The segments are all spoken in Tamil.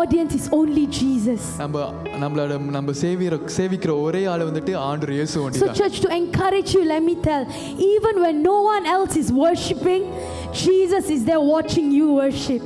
audience is only Jesus. நம்ம சேவிக்கிற ஒரே ஆளு வந்துட்டு ஆண்டவர் இயேசு So ஒண்டிதான். church, to encourage you, let me tell, even when no one else is worshiping, Jesus is there watching you worship.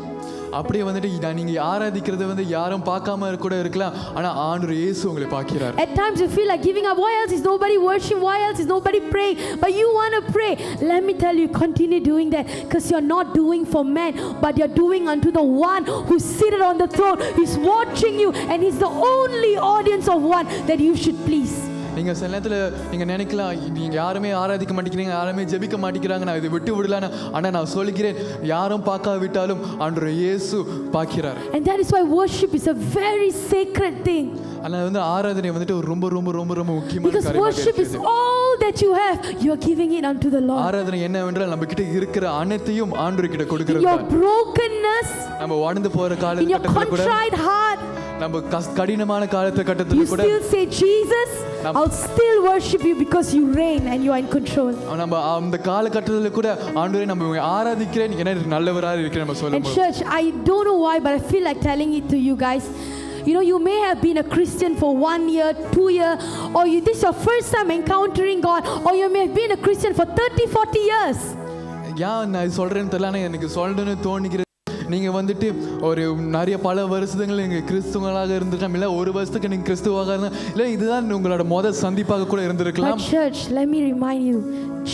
அப்படியே வந்துட்டு நீங்க ஆராதிக்கிறது வந்து யாரும் பார்க்காம கூட இருக்கலாம், ஆனா ஆண்டவர் இயேசு உங்களை பார்க்கிறார். At times you feel like giving up. Why else is nobody worshiping? Why else is nobody praying? But you want to pray. Let me tell you, continue doing that, because you're not doing for men, but you're doing unto the one who seated on the throne. He's watching you, and he's the only audience of one that you should please. நீங்க சில நேரத்துல நீங்க நினைக்கலாம், நீங்க யாருமே ஆராதிக்க மாட்டேங்கிறீங்க, யாருமே ஜெபிக்க மாட்டேங்கிறாங்க, நான் இதை விட்டு விடலான்னு. ஆனா நான் சொல்கிறேன், யாரும் பார்க்காவிட்டாலும் ஆண்டவர் இயேசு பார்க்கிறார். And that is why worship is a very sacred thing. ஆனா வந்து ஆராதனை வந்துட்டு ரொம்ப ரொம்ப ரொம்ப ரொம்ப முக்கியமான Because காரியமாக worship is இருக்குது. all that you have. You are giving it unto the Lord. ஆராதனை என்னவென்றால் நம்ம கிட்ட இருக்கிற அனைத்தையும் ஆண்டவர் கிட்ட கொடுக்கிறது. Your brokenness, நம்ம வாழ்ந்து போற in your காலகட்டத்துல கூட, contrite heart, நம்ம கடினமான காலகட்டத்துல you கூட still say, Jesus, I'll still worship you because you reign and you are in control. நம்ம அந்த காலகட்டத்துல கூட ஆண்டவரே நம்ம ஆராதிக்கிறேன், எனக்கு நல்லவராக இருக்கிறேன் நம்ம And சொல்லும்போது. church, I don't know why, but I feel like telling it to you guys. You know, you may have been a Christian for 1 year, 2 years, or this is your first time encountering God, or you may have been a Christian for 30, 40 years. ஏன் நான் சொல்றேன்னு தெரியல, ஆனா எனக்கு சொல்லணும்னு தோணுகிறது. நீங்க வந்துட்டு ஒரு நிறைய பல வருஷங்கள் நீங்க கிறிஸ்துவங்களாக இருந்திருக்கலாம், இல்ல ஒரு வருஷத்துக்கு நீங்க கிறிஸ்துவாக இருந்தா, இல்ல இதுதான் உங்களோட முதல் சந்திப்பாக கூட இருந்திருக்கலாம். But church, let me remind you,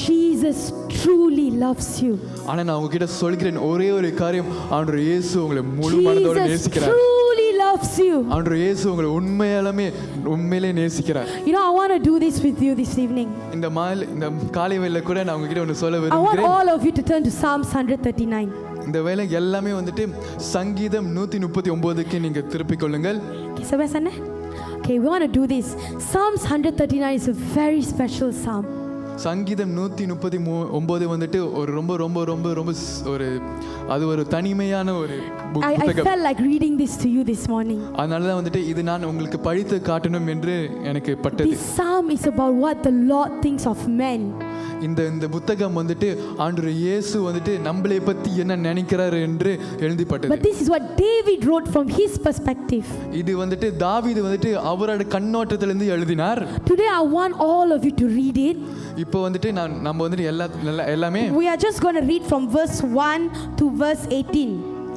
Jesus truly loves you. ஆனா நான் உங்ககிட்ட சொல்கிறேன் ஒரே ஒரு காரியம், ஆண்டவர் இயேசு உங்களை முழு மனதோட Jesus நேசிக்கிறார். truly loves you. ஆண்டவர் இயேசு உங்களை உண்மையிலே நேசிக்கிறார். You know, I want to do this with you this evening. இந்த காலை வேளையில கூட நான் உங்ககிட்ட ஒன்னு சொல்ல I want விரும்புகிறேன். all of you to turn to Psalms 139. இந்த வேளை எல்லாமே வந்துட்டு சங்கீதம் 139க்கு நீங்க திருப்பிக் கொள்ளுங்கள். Okay, we want to do this. Psalms 139 is a very special psalm. சங்கீதம் 139 வந்துட்டு ஒரு ரொம்ப ரொம்ப ரொம்ப ரொம்ப ஒரு அது ஒரு தனிமையான ஒரு I felt like reading this to you this morning. அதனால தான் வந்துட்டு இது நான் உங்களுக்கு படித்து காட்டணும் என்று எனக்கு பட்டது. This psalm is about what the Lord thinks of men. இந்த புத்தகம் வந்துட்டு ஆண்டவர் இயேசு வந்துட்டு நம்மளை பத்தி என்ன நினைக்கிறார் என்று எழுதப்பட்டது. But this is what David wrote from his perspective. இது வந்துட்டு தாவீது வந்துட்டு அவரோட கண்ணோட்டத்துல இருந்து எழுதினார். Today I want all of you to read it. இப்போ வந்துட்டு நம்ம வந்துட்டு எல்லாமே We are just going to read from verse 1 to verse 18.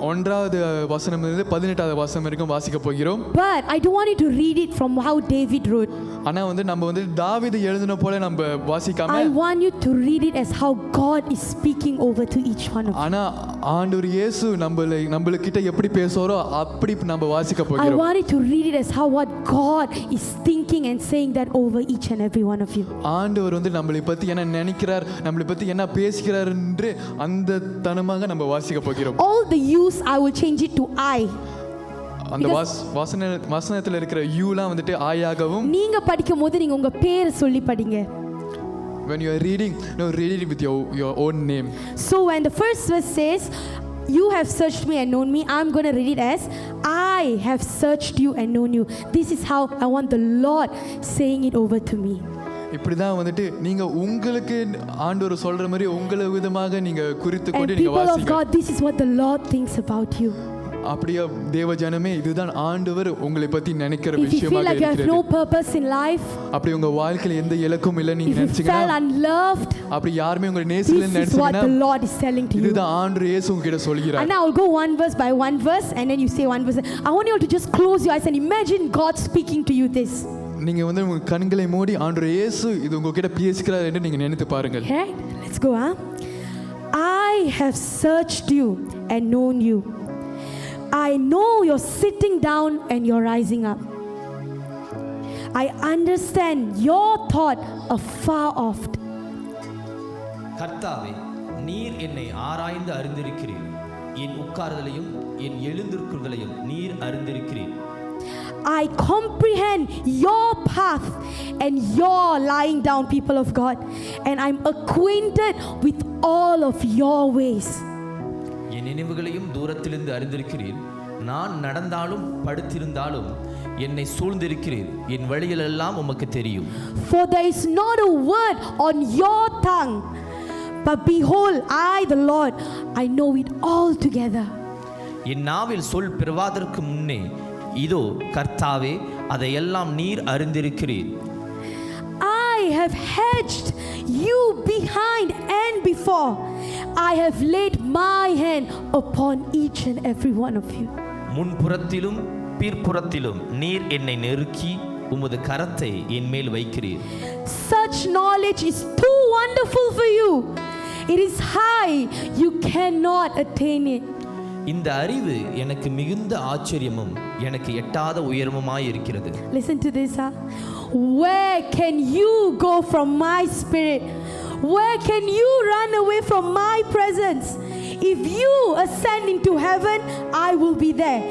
ஒன்றாவது வசனம் இருந்து 18வது வசனம் வரைக்கும் வாசிக்க போகிறோம். But I don't want you to read it from how David wrote. ஆனா வந்து நம்ம வந்து தாவீது எழுதின போல நம்ம வாசிக்காம, I want you to read it as how God is speaking over to each one of you. ஆனா ஆண்டவர் இயேசு நம்மளுக்கிட்ட எப்படி பேசுறாரோ அப்படி நம்ம வாசிக்க போகிறோம். I want you to read it as how what God is thinking and saying that over each and every one of you. ஆண்டவர் வந்து நம்மளை பத்தி என்ன நினைக்கிறார், நம்மளை பத்தி என்ன பேசுகிறார் என்று அந்த தனமாக நம்ம வாசிக்க போகிறோம். All the yous I will change it to I. அந்த வசனத்துல இருக்கிற யூலாம் வந்துட்டு ஆயாகவும், நீங்க படிக்கும்போது நீங்க உங்க பேரை சொல்லி படிங்க. when you are reading, read it with your own name. So when the first verse says, you have searched me and known me, I'm going to read it as, I have searched you and known you. This is how I want the Lord saying it over to me. இப்படிதான் வந்துட்டு நீங்க உங்களுக்கு ஆண்டவர் சொல்ற மாதிரி உங்களை விதமாக நீங்க குறித்து கொண்டு And நீங்க people of வாசிங்க. God, this is what the Lord thinks about you. அப்படியே தேவ ஜனமே, இதுதான் ஆண்டவர் உங்களை பத்தி நினைக்கிற If you feel விஷயமாக like you have இருக்கிறது. no purpose in life, அப்படி உங்க வாழ்க்கையில எந்த இலக்கும் இல்ல நீங்க if you felt நினைச்சீங்கன்னா, unloved, அப்படி யாருமே உங்களை நேசிக்கலன்னு this is what நினைச்சீங்கன்னா, the Lord is telling to you. இதுதான் ஆண்டவர் இயேசு உங்ககிட்ட சொல்கிறார். And now I'll go one verse by one verse and then you say one verse. I want you all to just close your eyes and imagine God speaking to you this. நீங்க வந்து உங்க கண்களை மூடி ஆண்டவர் இயேசு இது உங்ககிட்ட பேசுகிறார் என்று நீங்க நினைத்து பாருங்கள். Right? Let's go, huh? I have searched you and known you. I know you're sitting down and you're rising up. I understand your thought afar off. கர்த்தாவே, நீர் என்னை ஆராய்ந்து அறிந்திருக்கிறீர். என் உட்கார்தலையும் என் எழுந்திருக்குதலையும் நீர் அறிந்திருக்கிறீர். I comprehend your path and your lying down, people of God, and I'm acquainted with all of your ways. என் நினைவுகளையும் தூரத்திலிருந்து அறிந்திருக்கிறீர். நான் நடந்தாலும் படுத்திருந்தாலும் என்னை சூழ்ந்திருக்கிறீர். என் வழிகளெல்லாம் உமக்கு தெரியும். For there is not a word on your tongue, but behold, I, the Lord, I know it all together. என் நாவில் சொல் பிறவாதற்கு முன்னே இதோ கர்த்தாவே அதையெல்லாம் நீர் அறிந்திருக்கிறீர். I have hedged you behind and before. I have laid my hand upon each and every one of you. முன்புறத்திலும் பிற்புறத்திலும் நீர் என்னை நெருக்கி உமது கரத்தை என் மேல் வைக்கிறீர். Such knowledge is too wonderful for you. It is high, you cannot attain it. இந்த அறிவு எனக்கு மிகுந்த ஆச்சரியமும் எனக்கு எட்டாத உயரமுமாய் இருக்கிறது. Listen to this, Where can you go from my spirit? Where can you run away from my presence? If you ascend into heaven, I will be there.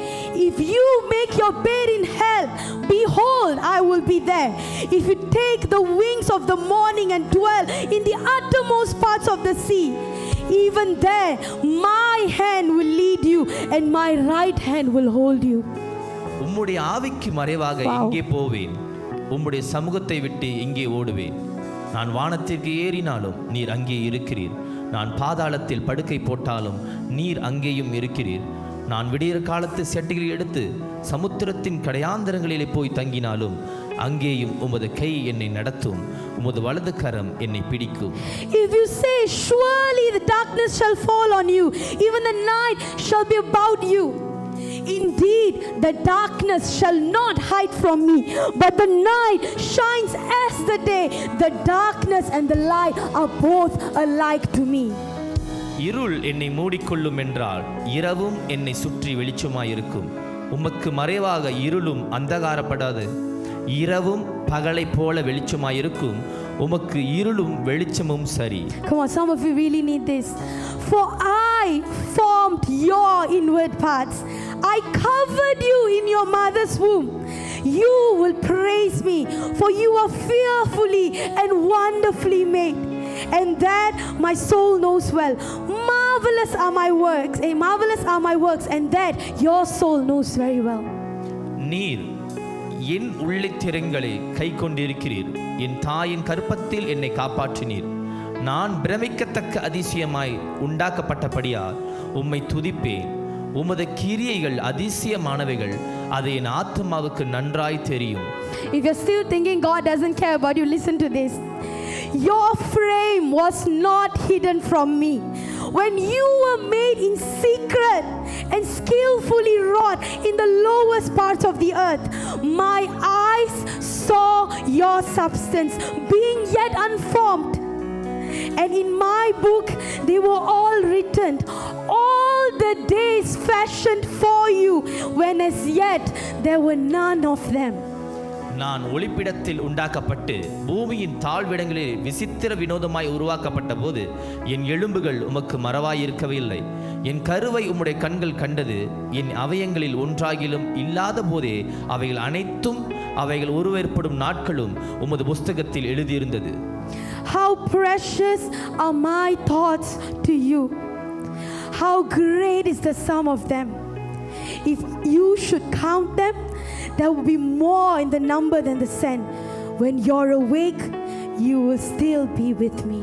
If you make your bed in hell, behold, I will be there. If you take the wings of the morning and dwell in the uttermost parts of the sea, even there my hand will lead you and my right hand will hold you. உம்முடைய ஆவிக்கு மறைவாக எங்கே போவேன்? உம்முடைய சமூகத்தை விட்டு எங்கே ஓடுவேன்? நான் வானத்திற்கு ஏறினாலும் நீர் அங்கே இருக்கிறீர். நான் பாதாளத்தில் படுக்கை போட்டாலும் நீர் அங்கேயும் இருக்கிறீர். நான் விடியற் காலத்து செட்டிகளை எடுத்து சமுத்திரத்தின் கடையாந்தரங்களிலே போய் தங்கினாலும் அங்கேயும் உமது கை என்னை நடத்தும், உமது வலது கரம் என்னை பிடிக்கும். If you say, surely the darkness shall fall on you, even the night shall be about you. Indeed, the darkness shall not hide from me, but the night shines as the day. The darkness and the light are both alike to me. இருள் என்னை மூடிக்கொள்ளும் என்றால் இரவும் என்னை சுற்றி வெளிச்சமாயிருக்கும். உமக்கு மறைவாக இருளும் அந்தகாரப்படாது. இரவும் பகலை போல வெளிச்சமாயிருக்கும். உமக்கு இருளும் வெளிச்சமும் சரி. Come on, some of you really need this. For I formed your inward parts. I covered you in your mother's womb. You will praise me, for you are fearfully and wonderfully made. And that my soul knows well. Marvelous are my works, marvelous are my works, and that your soul knows very well. நீர் என் உள்ளத்திரங்களை கை கொண்டிருக்கிறீர். என் தாயின் கற்பத்தில் என்னை காப்பாற்றினீர். நான் பிரமிக்கத்தக்க அதிசயமாய் உண்டாக்கப்பட்டபடியால் உம்மை துதிப்பேன். உமது கிரியைகள் அதிசயமானவைகள், அது என் ஆத்மாவுக்கு நன்றாய் தெரியும். If you're still thinking God doesn't care about you, listen to this. Your frame was not hidden from me when you were made in secret and skillfully wrought in the lowest parts of the earth. My eyes saw your substance being yet unformed, and in my book they were all written, all the days fashioned for you, when as yet there were none of them. நான் ஒளிப்பிடத்தில் உண்டாக்கப்பட்டு பூமியின் தாழ்விடங்களில் விசித்திர வினோதமாய் உருவாக்கப்பட்ட போது என் எலும்புகள் உமக்கு மறவாயிருக்கவில்லை. என் கருவை உம்முடைய கண்கள் கண்டது. என் அவயங்களில் ஒன்றாகிலும் இல்லாத போதே அவைகள் அனைத்தும் அவைகள் உருவேற்படும் நாட்களும் உமது புஸ்தகத்தில் எழுதியிருந்தது. How precious are my thoughts to you. How great is the sum of them. If you should count them, there will be more in the number than the sand. When you're awake, you will still be with me.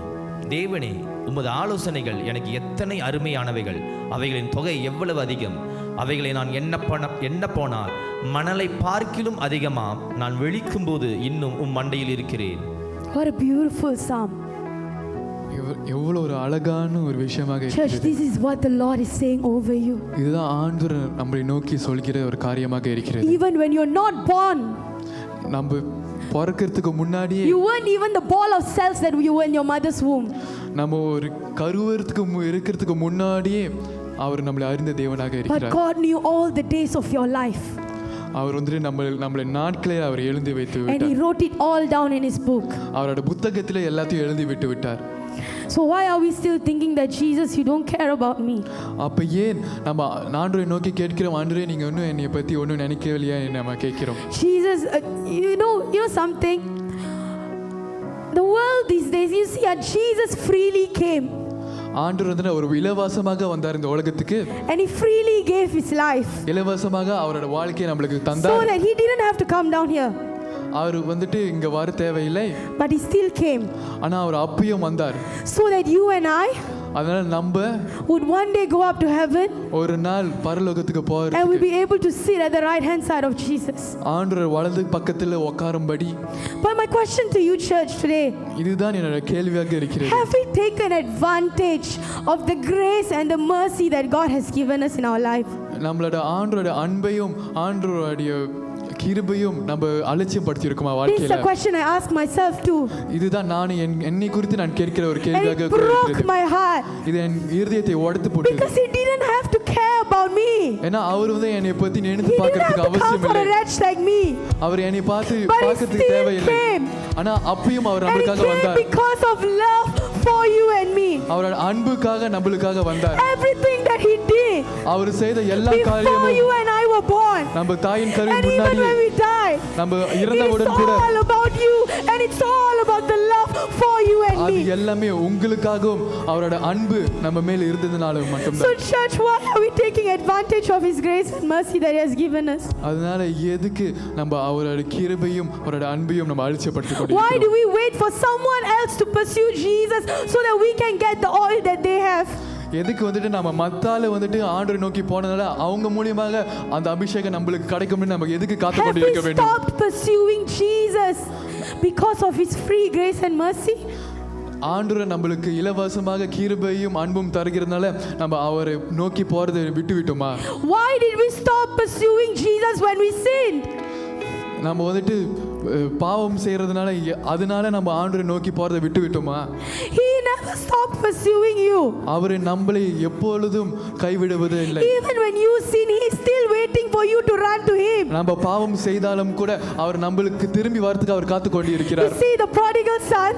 தேவனே, உமது ஆலோசனைகள் எனக்கு எத்தனை அருமையானவைகள். அவைகளின் தொகை எவ்வளவு அதிகம். அவைகளை நான் எண்ண போனால் மணலை பார்க்கிலும் அதிகமாம். நான் விழிக்கும் போது இன்னும் மண்டையில் இருக்கிறேன். What a beautiful psalm. எவ்வளவு ஒரு அழகான ஒரு விஷயமாக இருக்கிறது. Church, this is what the Lord is saying over you. இதுதான் ஆண்டவர் நம்மை நோக்கி சொல்கிற ஒரு காரியமாக இருக்கிறது. Even when you're not born, நம்ம பிறக்கிறதுக்கு முன்னாடியே, you weren't even the ball of cells that you were in your mother's womb. நம்ம ஒரு கருவறதுக்கு இருக்கிறதுக்கு முன்னாடியே அவர் நம்மளை அறிந்த தேவனாக இருக்கிறார். But God knew all the days of your life. அவர் வந்து நம்மளை நாட்களே அவர் எழுதி வைத்து விட்டார். And he wrote it all down in his book. அவரோட புத்தகத்திலே எல்லாத்தையும் எழுதி விட்டு விட்டார். So why are we still thinking that Jesus, you don't care about me? அப்ப ஏன் நம்ம ஆண்டவரை நோக்கி கேட்கிறோம், ஆண்டவரே நீங்க இன்னும் என்னை பத்தி ஒன்றும் நினைக்கவில்லையா நம்ம கேட்கிறோம். Jesus, you know something, the world these days, you see, Jesus freely came. ஆண்டவர் வந்து ஒரு இலவசமாக வந்தார் இந்த உலகத்துக்கு. And he freely gave his life. இலவசமாக அவரோட வாழ்க்கையை நமக்கு தந்தார். So that he didn't have to come down here. அவர் வந்துட்டு இங்க வர தேவையில்லை. But he still came. ஆனா அவர் அப்பயும் வந்தார். So that you and I, அதனால நம்ம would one day go up to heaven ஒரு நாள் பரலோகத்துக்கு and போறதுக்கு we'll be able to sit at the right hand side of Jesus. ஆண்டவர் வலது பக்கத்துல உட்காரும்படி. But my question to you, church, today, இதுதான் என்னோட கேள்வியாக இருக்கிறது. have we taken advantage of the grace and the mercy that God has given us in our life? நம்மளோட ஆண்டவரோட அன்பையும் ஆண்டவருடைய கிருபையும் நம்ம அலட்சியப்படுத்தி இருக்கோமா வாழ்க்கையில? This is a question I ask myself too. இதுதான் நான் என்னை குறித்து நான் கேட்கிற ஒரு And கேள்வியாக it broke இருக்கிறது. my heart இது என் இருதயத்தை உடைத்து போட்டது. because he didn't have to care about me. ஏன்னா அவர் வந்து என்னை பத்தி நினைத்து He didn't பார்க்கிறதுக்கு have to come அவசியம் for இல்லை. a wretch like me. அவர் என்னை பார்த்து But he பார்க்கிறதுக்கு still தேவையில்லை. came. ஆனா அப்பயும் அவர் And he நமக்காக came வந்தார். because of love for you and me. அவரோட அன்புக்காக நம்மளுக்காக வந்தார். Everything that he did அவர் செய்த எல்லா before காரியமும் you and I were born, நம்ம தாயின் கருவின் and even முன்னாடி when we die, நம்ம it's இறந்தவுடன் கூட all about you and it's all about the love for you and அது me. எல்லாமே உங்களுக்காகவும் அவரோட அன்பு நம்ம மேல இருந்ததுனால So மட்டும்தான். church, why are we taking advantage of his grace and mercy that he has given us? அதனால எதுக்கு நம்ம அவரோட கிருபையும் அவரோட அன்பையும் நம்ம அழிச்சப்படுத்திக் Why do கொண்டிருக்கிறோம்? we wait for someone else to pursue Jesus so that we can get the oil that they have? எதுக்கு வந்துட்டு நம்ம மத்தால வந்துட்டு ஆண்டவரை நோக்கி போனதால அவங்க மூலியமாக அந்த அபிஷேகம் நம்மளுக்கு கிடைக்கும்னு நம்ம எதுக்கு காத்து Have கொண்டு we இருக்க வேண்டும்? stopped pursuing Jesus because of his free grace and mercy? ஆண்டவர் நம்மளுக்கு இலவசமாக கிருபையும் அன்பும் தருகிறதுனால நம்ம அவரை நோக்கி போறதை விட்டு விட்டோமா? Why did we stop pursuing Jesus when we sinned? நம்ம வந்துட்டு பாவம் செய்யறதுனால அதனால நம்ம ஆண்டவரை நோக்கி போறதை விட்டு விட்டோமா? He never stopped pursuing you. அவர் நம்மளை எப்பொழுதும் கைவிடுவது இல்லை. Even when you sin, he is still waiting for you to run to him. நம்ம பாவம் செய்தாலும் கூட அவர் நம்மளுக்கு திரும்பி வரதுக்கு அவர் காத்து கொண்டு You இருக்கிறார். see the prodigal son,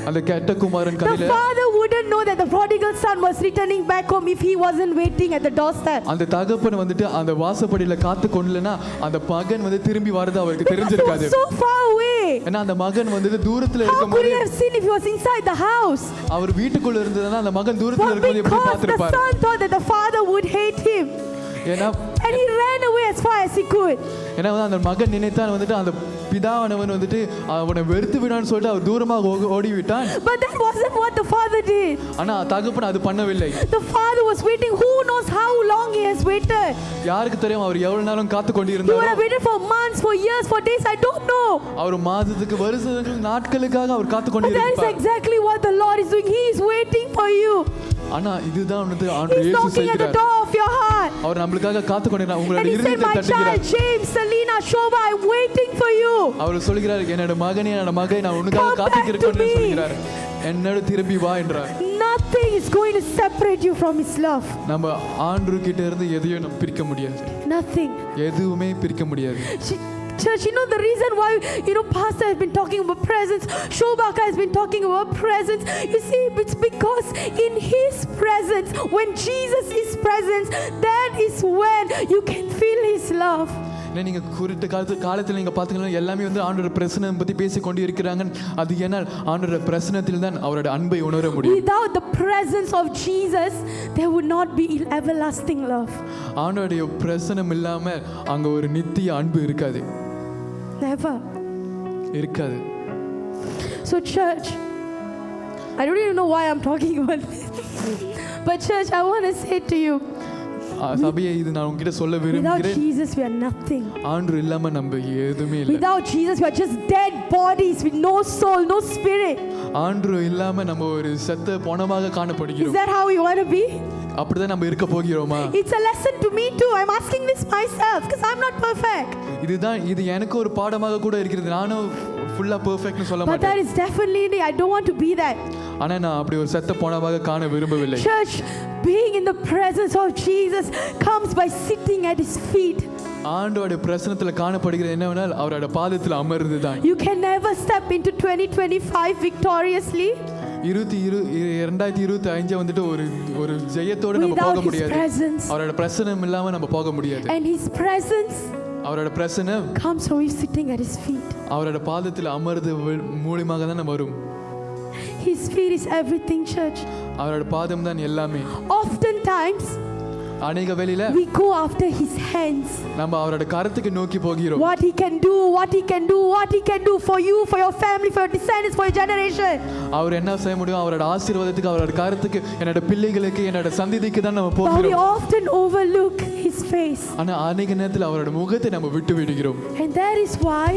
அந்த கெட்ட குமாரன் the கதையில father wouldn't know that the prodigal son was returning back home if he wasn't waiting at the doorstep. அந்த தகப்பன் வந்துட்டு அந்த வாசப்படியில காத்து கொண்டலனா அந்த மகன் வந்து திரும்பி வரது அவருக்கு Because he தெரிஞ்சிருக்காது. was so far away. ஏன்னா அந்த மகன் வந்துட்டு தூரத்துல How could இருக்கும்போது he have seen if he was inside the house? அவர் வீட்டுக்குள்ள இருந்ததுனா அந்த மகன் தூரத்துல But இருக்கும்போது எப்படி because the பார்த்திருப்பார்? son thought that the father would hate him, ஏன்னா and he ran away as far as he could. ஏன்னா அந்த மகன் நினைத்தான் வந்துட்டு அந்த பிதாவானவன் வந்துட்டு அவனை வெறுத்து விடான்னு சொல்லிட்டு அவர் தூரமாக ஓடி விட்டான். But that wasn't what the father did. ஆனா தகப்பன் அது பண்ணவில்லை. The father was waiting. Who knows how long he has waited? யாருக்கு தெரியும் அவர் எவ்வளவு நேரம் காத்து He would கொண்டிருந்தாரோ? have waited for months, for years, for days. I don't know. அவர் மாதத்துக்கு வருஷத்துக்கு நாட்களுக்காக அவர் காத்து But that is கொண்டிருப்பார். exactly what the Lord is doing. He is waiting for you. ஆனா இதுதான் வந்து ஆண்டவர் He's இயேசு knocking at the செய்கிறார். door of your heart. அவர் நம்மளுக்காக காத்து கொண்டிருக்கிறார். And உங்களுடைய he said, இருதயத்தை my child, தட்டுகிறார். James, Selena, Shobha, I'm waiting for you. அவர் சொல்கிறார் என்னோட மகனே என்னோட மகன் நான் உனக்காக Come காத்துக்கிட்டு back to me. சொல்கிறார். என்னோட திரும்பி வா என்றார். Nothing is going to separate you from his love. நம்ம ஆண்டவர் கிட்ட இருந்து எதையும் நம்ம பிரிக்க முடியாது. Nothing. எதுவுமே பிரிக்க முடியாது. Church, you know the reason why, Pastor has been talking about presence, Shobhaka has been talking about presence. You see, it's because in his presence, when Jesus is present, that is when you can feel his love. இல்லை நீங்கள் குறித்த காலத்தில் நீங்கள் பார்த்தீங்கன்னா எல்லாமே வந்து ஆண்டோட பிரசனம் பற்றி பேசி கொண்டு இருக்கிறாங்க. அது ஏன்னால் ஆண்டோட பிரசனத்தில் தான் அவரோட அன்பை உணர முடியும். Without the presence of Jesus, there would not be everlasting love. ஆண்டோடைய பிரசனம் இல்லாமல் அங்கே ஒரு நித்திய அன்பு இருக்காது. Never. இருக்காது. So church, I don't even know why I'm talking about this. But church, I want to say to you, சபையை இது நான் உங்ககிட்ட சொல்ல without விரும்புகிறேன். Jesus we are nothing. ஆண்டவர் இல்லாம நம்ம எதுவுமே இல்லை. Without Jesus we are just dead bodies with no soul, no spirit. ஆண்டவர் இல்லாம நம்ம ஒரு செத்த பணமாக Is காணப்படுகிறோம். that how we want to be? அப்படிதான் நம்ம இருக்க போகிறோமா? It's a lesson to me too. I'm asking this myself because I'm not perfect. இது எனக்கு ஒரு பாடமாக கூட இருக்கிறது. நானும் ஃபுல்லா பெர்ஃபெக்ட்னு சொல்ல But that மாட்டேன். is definitely, I don't want to be that. ஆனா நான் அப்படி ஒரு செத்த பணமாக காண விரும்பவில்லை. Church, being in the presence of Jesus comes by sitting at his feet. ஆண்டவருடைய பிரசனத்துல காணப்படுகிறது என்னவென்றால் அவரோட பாதத்தில் அமர்ந்துதான். You can never step into 2025 victoriously 2025 வந்துட்டு ஒரு ஜெயத்தோட நம்ம போக without his முடியாது. presence. அவரோட பிரசனம் இல்லாம நம்ம போக முடியாது. And his presence அவரோட பிரசனம் comes from you sitting at his feet. அவரோட பாதத்தில் அமர்ந்து மூலமாக தான் நம்ம வரும். His feet is everything, church. அவரோட பாதம் தான் எல்லாமே. Oftentimes அநேக வேளையில we go after his hands. நம்ம அவரோட கரத்துக்கு நோக்கி போகிறோம். What he can do, what he can do, what he can do for you, for your family, for your descendants, for your generation. அவர் என்ன செய்ய முடியும்? அவரோட ஆசீர்வாதத்துக்கு, அவரோட கரத்துக்கு, என்னோட பிள்ளைகளுக்கு, என்னோட சந்ததிக்கு தான் நம்ம போகிறோம். But we often overlook his face. ஆனா அநேக நேரத்துல அவரோட முகத்தை நம்ம விட்டு விடுகிறோம். And that is why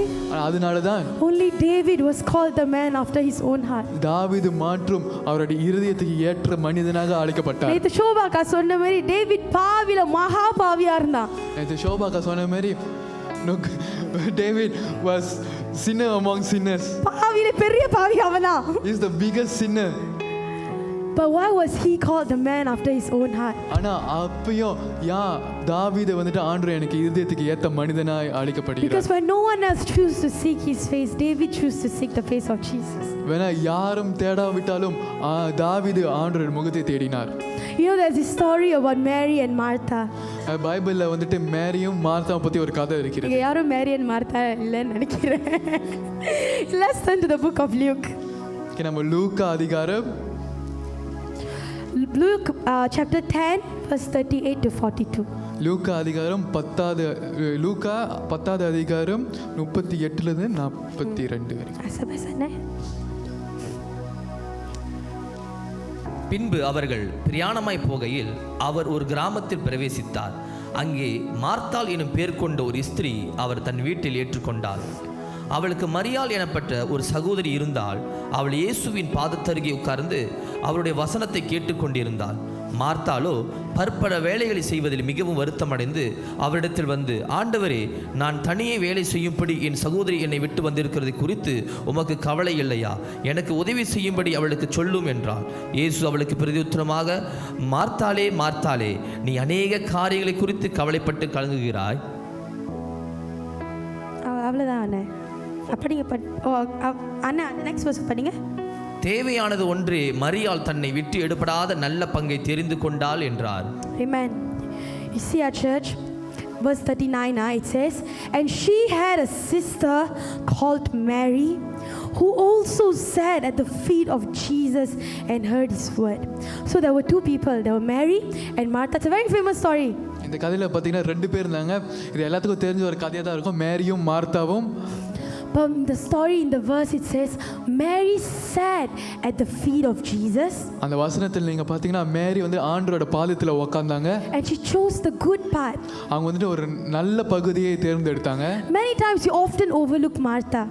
அதனால தான் only David was called the man after his own heart. தாவீது மாற்றும் அவருடைய இருதயத்துக்கு ஏற்ற மனிதனாக அழைக்கப்பட்டார். நேத்து ஷோபாக்கா சொன்ன மாதிரி டேவிட் பாவில மகா பாவியா இருந்தான். நேத்து ஷோபாக்கா சொன்ன மாதிரி David was sinner among sinners. பாவில பெரிய பாவி அவன்தான். He is the biggest sinner. But why was he called the man after his own heart? ஆனா அப்பயும் தாவீது வந்துட்டு ஆண்டவர் எனக்கு இருதயத்துக்கு ஏத்த மனிதனாய் அழைக்கப்படுகிறார். Because when no one else choose to seek his face, David choose to seek the face of Jesus. வேணா யாரும் தேடாவிட்டாலும் தாவீது ஆண்டவரின் முகத்தை தேடினார். You know, there's this story about Mary and Martha. பைபிள்ல வந்துட்டு மேரியும் மார்த்தாவை பத்தி ஒரு கதை இருக்கிறது. இங்க யாரும் மேரி and Martha இல்லன்னு நினைக்கிறேன். Let's turn to the book of Luke. நம்ம லூக்கா அதிகாரம் Luke chapter 10 verse 38 to 42. லூக்கா அதிகாரம் 10வது அதிகாரம் 38ல இருந்து 42 வரை. பின்பு அவர்கள் பிரயாணமாய் போகையில் அவர் ஒரு கிராமத்தில் பிரவேசித்தார். அங்கே மார்த்தாள் எனும் பேர் கொண்ட ஒரு ஸ்திரீ அவர் தன் வீட்டில் ஏற்றுக்கொண்டாள். அவளுக்கு மரியாள் எனப்பட்ட ஒரு சகோதரி இருந்தால். அவள் இயேசுவின் பாதத்தருகே உட்கார்ந்து அவருடைய வசனத்தை கேட்டுக்கொண்டிருந்தாள். மார்த்தாளோ பற்பல வேலைகளை செய்வதில் மிகவும் வருத்தமடைந்து அவரிடத்தில் வந்து, ஆண்டவரே, நான் தனியே வேலை செய்யும்படி என் சகோதரி என்னை விட்டு வந்திருக்கிறது குறித்து உமக்கு கவலை இல்லையா? எனக்கு உதவி செய்யும்படி அவளுக்கு சொல்லும் என்றாள். இயேசு அவளுக்கு பிரதியுத்தரமாக, மார்த்தாளே, மார்த்தாளே, நீ அநேக காரியங்களை குறித்து கவலைப்பட்டு கலங்குகிறாய். அவ்வளவுதான் அப்படிங்க. அண்ணா நெக்ஸ்ட் verse படிங்க. தேவையானது ஒன்றே, மரியாள் தன்னை விட்டு எடுபடாத நல்ல பங்கை தெரிந்து கொண்டாள் என்றார். Amen. You see our church, verse 39, it says, and she had a sister called Mary, who also sat at the feet of Jesus and heard his word. So there were two people. There were Mary and Martha. It's a very famous story. இந்த கதையில பாத்தீங்கன்னா ரெண்டு பேர் இருந்தாங்க. இது எல்லாத்துக்கும் தெரிஞ்ச ஒரு கதையா தான் இருக்கும், மேரியும் மார்த்தாவும். But in the story, in the verse, it says Mary sat at the feet of Jesus. அந்த வசனத்துல நீங்க பாத்தீங்கன்னா மேரி வந்து ஆண்டவரோட பாதத்துல உட்கார்ந்தாங்க. And she chose the good part. அவங்க வந்துட்டு ஒரு நல்ல பகுதியை தேர்ந்தெடுத்தாங்க. Many times you often overlook Martha.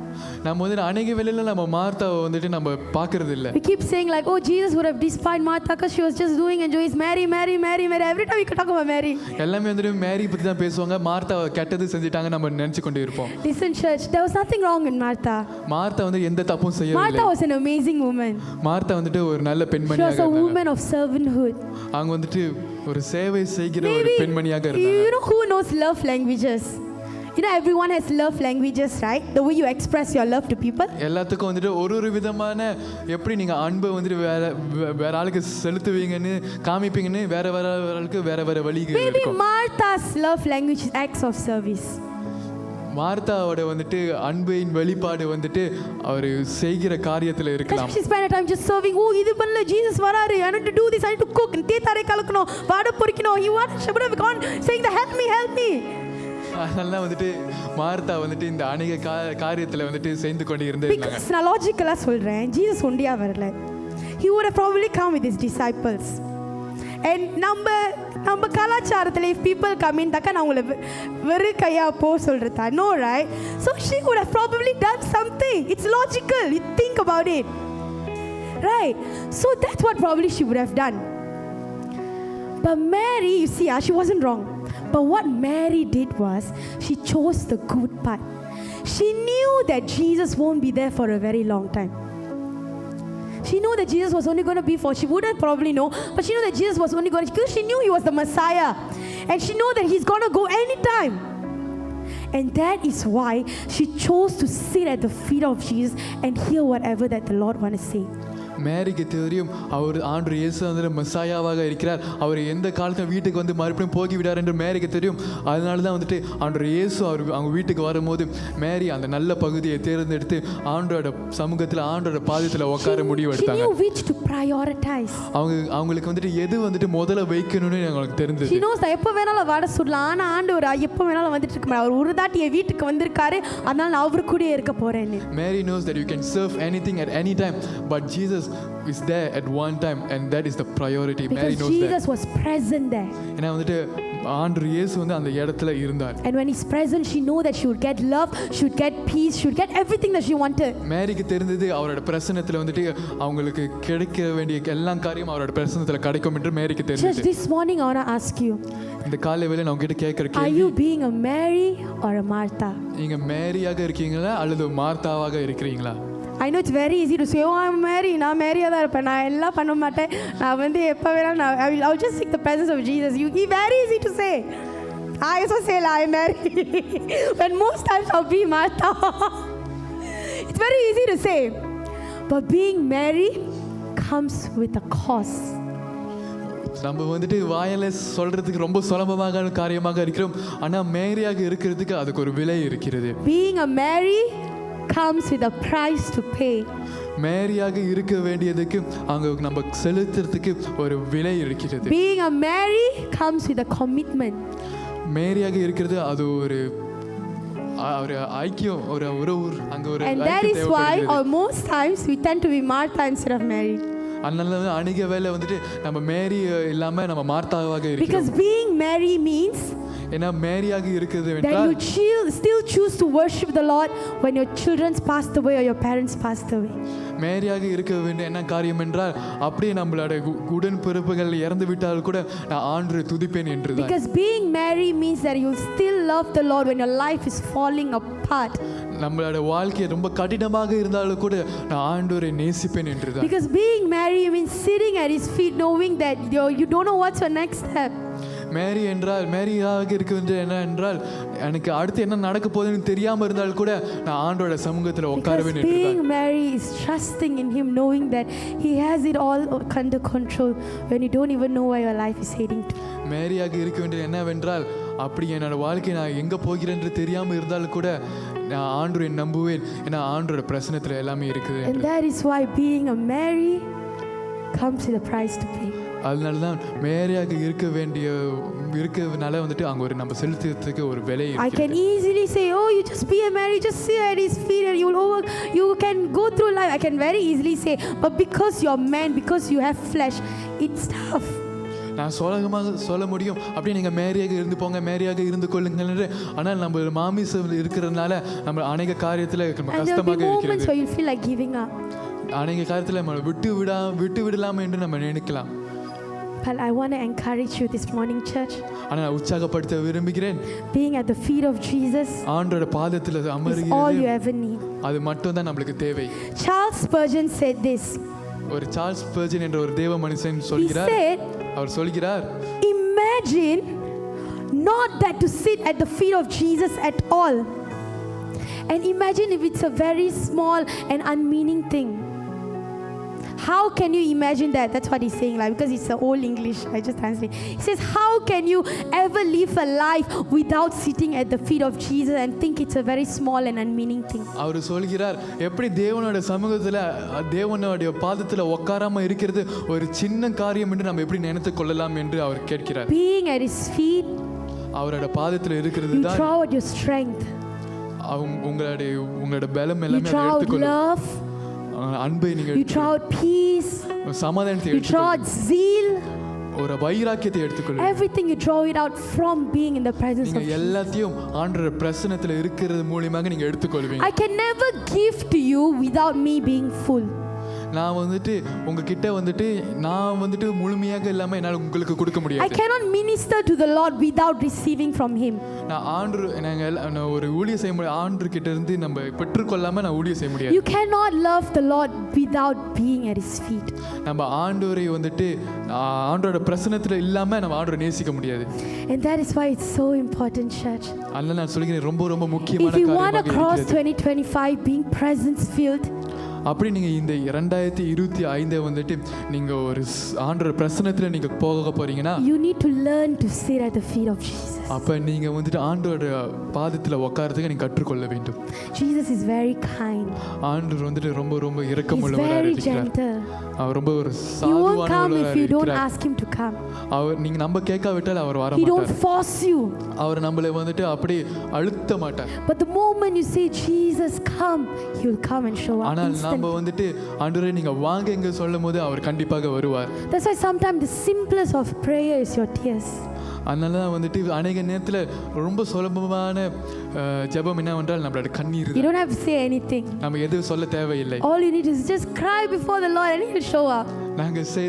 நம்ம வந்து அநேக வேளையில நம்ம மார்த்தாவை வந்துட்டு நம்ம பார்க்கிறது இல்ல. We keep saying like, oh, Jesus would have despised Martha because she was just doing and doing Mary, Mary, Mary, Mary. Every time we could talk about Mary. எல்லாமே வந்துட்டு மேரி பத்தி தான் பேசுவாங்க. மார்த்தாவை கெட்டது செஞ்சிட்டாங்க நம்ம நினைச்சு கொண்டு இருப்போம். Listen church, there was nothing wrong in Martha. Martha வந்து எந்த தப்பும் செய்யவில்லை. Martha was an amazing woman. Martha வந்துட்டு ஒரு நல்ல பெண்மணியாக இருந்தாங்க. She was a woman of servanthood. அவங்க வந்துட்டு ஒரு சேவை செய்கிற ஒரு பெண்மணியாக இருந்தாங்க. You know who knows love languages? You know everyone has love languages, right? The way you express your love to people. எல்லாத்துக்கும் வந்துட்டு ஒரு விதமான எப்படி நீங்க அன்பை வந்துட்டு வேற ஆளுக்கு செலுத்துவீங்கன்னு காமிப்பீங்கன்னு வேற ஆளுக்கு வேற வழிகள் இருக்கும். Maybe Martha's love language is acts of service. மார்த்தாவோட வந்துட்டு அன்பின் வெளிப்பாடு வந்துட்டு அவர் செய்கிற காரியத்துல இருக்கலாம். She spent her time just serving. Oh, இது பண்ணல, Jesus வராரு, I need to do this, I need to cook, தேத்தாரை கலக்கணும், வாடை பொரிக்கணும். She would have gone saying the help me. அதெல்லாம் வந்துட்டு மார்த்தா வந்துட்டு இந்த அநேக காரியத்துல வந்துட்டு செய்து கொண்டு இருந்தாங்க. Because நான் லாஜிக்கலா சொல்றேன், ஜீசஸ் ஒண்டியா வரல. He would have probably come with his disciples. And நம்ம கலாச்சாரத்துல if people come in தக்க நான் உங்களை வெறு கையா போ சொல்றதா? No, right? So she would have probably done something. It's logical. You think about it. Right? So that's what probably she would have done. But Mary, you see, she wasn't wrong. But what Mary did was she chose the good part. She knew that Jesus won't be there for a very long time. She knew that Jesus was only going to be for, she wouldn't probably know, but she knew that Jesus was only going to, because she knew he was the Messiah. And she knew that he's going to go anytime. And that is why she chose to sit at the feet of Jesus and hear whatever that the Lord want to say. மேரிக்கு தெரியும் அவர் ஆண்டவர் இயேசு வந்து மெசாயாவாக இருக்கிறார், அவர் எந்த காலத்தில் வீட்டுக்கு வந்து மறுபடியும் போகிவிடார் என்று மேரிக்கு தெரியும். அதனால தான் வந்துட்டு ஆண்டவர் இயேசு அவங்க வீட்டுக்கு வரும்போது மேரி அந்த நல்ல பகுதியை தேர்ந்தெடுத்து ஆண்டவரோட சமூகத்தில் ஆண்டவரோட பாதத்தில் உட்கார முடிவு எடுத்தாங்க. அவங்களுக்கு வந்துட்டு எது வந்துட்டு முதல்ல வைக்கணும்னு அவங்களுக்கு தெரிஞ்சது. எப்போ வேணாலும் வர சொல்லலாம், ஆனால் ஆண்டவர் எப்போ வேணாலும் வந்துட்டு இருக்க அவர் ஒரு தாட்டி என் வீட்டுக்கு வந்திருக்காரு, அதனால நான் அவர் கூட இருக்க போறேன். Mary knows that you can serve anything at any time, but Jesus is there at one time, and that is the priority. Because Mary knows Jesus that. was present there. ஏன்னா வந்துட்டு ஆண்டவர் இயேசு வந்து அந்த இடத்துல இருந்தார். And when he's present, she knew that she would get love, she would get peace, she would get everything that she wanted. மேரிக்கு தெரிந்தது அவரோட பிரசன்னத்துல வந்துட்டு அவங்களுக்கு கிடைக்க வேண்டிய எல்லா காரியம் அவரோட பிரசன்னத்துல கிடைக்கும் என்று மேரிக்கு தெரிந்தது. Just this morning I want to ask you, இந்த காலை வேளையில நான் உங்ககிட்ட கேட்கிற கேள்வி, are you being a Mary or a Martha? நீங்க மேரியாக இருக்கீங்களா அல்லது மார்த்தாவாக இருக்கிறீங்களா? I know it's very easy to say, oh I'm Mary, நான் மேரியா தான் இருப்பேன், நான் எல்லாம் பண்ண மாட்டேன், நான் வந்து எப்போ வேணாலும் I'll just seek the presence of Jesus. It's very easy to say. I also say I'm Mary, but most times I'll be Martha. It's very easy to say, but being Mary comes with a cost. நம்ம வந்துட்டு வாயில சொல்றதுக்கு ரொம்ப சுலபமான காரியமாக இருக்கிறோம், ஆனா மேரியாக இருக்கிறதுக்கு அதுக்கு ஒரு விலை இருக்கிறது. Being a Mary comes with a price to pay. மேரியாக இருக்க வேண்டியதுக்கு அங்க நம்ம செலுத்துறதுக்கு ஒரு விலை இருக்கிறது. Being a Mary comes with a commitment. மேரியாக இருக்கிறது அது ஒரு ஐக்கியம், ஒரு அங்க ஒரு and that is why most times we tend to be Martha instead of Mary. அதனால அநேக வேளை வந்துட்டு நம்ம மேரி இல்லாம நம்ம மார்த்தாவாக இருக்கிறோம். Because being Mary means ஏன்னா மேரியாக இருக்கிறது that you still choose to worship the Lord when your children passed away or your parents passed away. மேரியாக இருக்க வேண்டிய என்ன காரியம் என்றால் அப்படியே நம்மளோட உடன்பிறப்புகள் இறந்து விட்டால் கூட நான் ஆண்டவரை துதிப்பேன் என்றுதான். Because being Mary means that you still love the Lord when your life is falling apart. நம்மளோட வாழ்க்கை ரொம்ப கடினமாக இருந்தாலும் கூட நான் ஆண்டவரை நேசிப்பேன் என்றுதான். Because being Mary means sitting at his feet knowing that you don't know what's your next step. மேரி என்றால் மேரியாக இருக்கிறது என்ன என்றால் எனக்கு அடுத்து என்ன நடக்க போகுதுன்னு தெரியாம இருந்தால் கூட நான் ஆண்டவரோட சமூகத்தில் உட்காரவே நினைக்கிறேன். Being Mary is trusting in him, knowing that he has it all under control when you don't even know where your life is heading to. மேரியாக இருக்க வேண்டியது என்னவென்றால் அப்படி என்னோட வாழ்க்கை நான் எங்க போகிறேன் என்று தெரியாம இருந்தாலும் கூட நான் ஆண்டவரை நம்புவேன், ஏன்னா ஆண்டவரோட பிரசன்னத்துல எல்லாமே இருக்குது. And that is why being a Mary comes with a price to pay. அதனால தான் மேரியாக இருக்கனால வந்துட்டு அங்க ஒரு நம்ம செலுத்துறதுக்கு ஒரு விலை இருக்கு. I can easily say, oh you just be a Mary, just sit at his feet and you can go through life. I can very easily say, but because you're man, because you have flesh, it's tough. நான் சொல்ல முடியும் அப்படியே நீங்கள் மேரியாக இருந்து போங்க, மேரியாக இருந்து கொள்ளுங்கள் என்று. ஆனால் நம்ம மாமிசம் இருக்கிறதுனால நம்ம அநேக காரியத்தில் கஷ்டமாக இருக்கிறது. அநேக காரியத்தில் நம்ம விட்டு விடலாம் என்று நம்ம நினைக்கலாம். But I want to encourage you this morning, church. ஆனா நான் உற்சாகப்படுத்த விரும்புகிறேன். Being at the feet of Jesus ஆண்டவருடைய பாதத்தில் அமர்கிறது all you ever need. அது மட்டும் தான் நமக்கு தேவை. Charles Spurgeon said this. ஒரு சார்ல்ஸ் ஸ்பர்ஜன் என்ற ஒரு தேவ மனுஷன் சொல்கிறார். அவர் சொல்கிறார், imagine not that to sit at the feet of Jesus at all, and imagine if it's a very small and unmeaning thing. How can you imagine that? That's what he's saying, like, because it's old English. I just translate. He says, how can you ever live a life without sitting at the feet of Jesus and think it's a very small and unmeaning thing? அவர் சொல்கிறார், எப்படி தேவனோட சமூகத்துல தேவனோட பாதத்துல உட்காராம இருக்கிறது ஒரு சின்ன காரியம் என்று நம்ம எப்படி நினைத்து கொள்ளலாம் என்று அவர் கேட்கிறார். Being at his feet, அவரோட பாதத்துல இருக்கிறது தான் you draw out your strength. உங்களோட பலம் எல்லாமே எடுத்துக்கொள்ளும். அன்பை நீங்க you draw out peace, சமாதானத்தை you draw out zeal, ஒரு வைராக்கியத்தை எடுத்துக்கொள்ளுங்க. everything you draw it out from being in the presence of Jesus. நீங்க எல்லாத்தையும் ஆண்டவருடைய பிரசன்னத்துல இருக்கிறது மூலமாக நீங்க எடுத்துக்கொள்வீங்க. I can never give to you without me being full. நான் வந்துட்டு உங்ககிட்ட வந்துட்டு நான் வந்துட்டு முழுமையாக இல்லாம என்னால உங்களுக்கு கொடுக்க முடியாது. I cannot minister to the Lord without receiving from him. நான் நாங்க ஒரு ஊழியம் செய்ய முடியாது, ஆண்டவர் கிட்ட இருந்து நம்ம பெற்றுக்கொள்ளாம நான் ஊழியம் செய்ய முடியாது. You cannot love the Lord without being at his feet. நம்ம ஆண்டவரை வந்துட்டு ஆண்டவரோட பிரசன்னத்துல இல்லாம நம்ம ஆண்டவரை நேசிக்க முடியாது. And that is why it's so important, church. அதனால நான் சொல்கிறேன் ரொம்ப ரொம்ப முக்கியமான காரியமாக இருக்கிறது. If you want to cross 2025 being presence filled, அப்படி நீங்கள் இந்த 2025 வந்துட்டு நீங்கள் ஒரு ஆண்டவர் பிரசன்னத்தில் நீங்கள் போக போகிறீங்கன்னா you need to learn to sit at the feet of Jesus. அப்போ நீங்கள் வந்துட்டு ஆண்டோட பாதத்தில் உட்காரத்துக்கு நீங்கள் கற்றுக்கொள்ள வேண்டும். Jesus is very kind. ஆண்டவர் வந்துட்டு ரொம்ப ரொம்ப He's இரக்கமுள்ளவராக very இருக்கிறார். gentle. அவர் ரொம்ப ஒரு He won't come சாதுவானவராக if you don't இருக்கிறார். ask him to come. அவர் நீங்கள் நம்ம கேட்காவிட்டால் அவர் வர He don't மாட்டார். force you. அவர் நம்மளை வந்துட்டு அப்படி அழுத்த மாட்டார். But the moment you say Jesus come, he will come and show up ஆனால் நம்ம instantly. வந்துட்டு ஆண்டவரே நீங்க வாங்க இங்க சொல்லும் போது அவர் கண்டிப்பாக வருவார். That's why sometimes the simplest of prayer is your tears. அதனால தான் வந்துட்டு அநேக நேரத்தில் ரொம்ப சுலபமான ஜெபம் என்னவென்றால் நம்மளோட கண்ணீர். You don't have to say anything. நம்ம எதுவும் சொல்ல தேவையில்லை. All you need is just cry before the Lord and he will show up.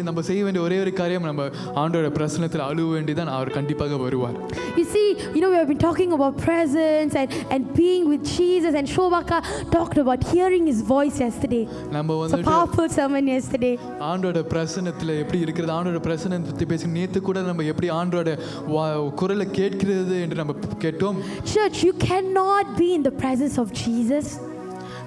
நம்ம செய்ய வேண்டிய ஒரே ஒரு காரியம் நம்ம ஆண்டவரோட பிரசன்னத்தில் அழுவ வேண்டியதான், அவர் கண்டிப்பாக வருவார். You see, we have been talking about presence and being with Jesus, and Shobaka talked about hearing his voice yesterday. நம்ம It's a powerful sermon yesterday. ஆண்டவரோட பிரசன்னத்தில் எப்படி இருக்கிறது, ஆண்டவரோட பிரசன்னத்தை பற்றி பேசி நேற்று கூட நம்ம எப்படி ஆண்டவரோட குரலை கேட்கிறது என்று நம்ம கேட்டோம். Church, you cannot be in the presence of Jesus.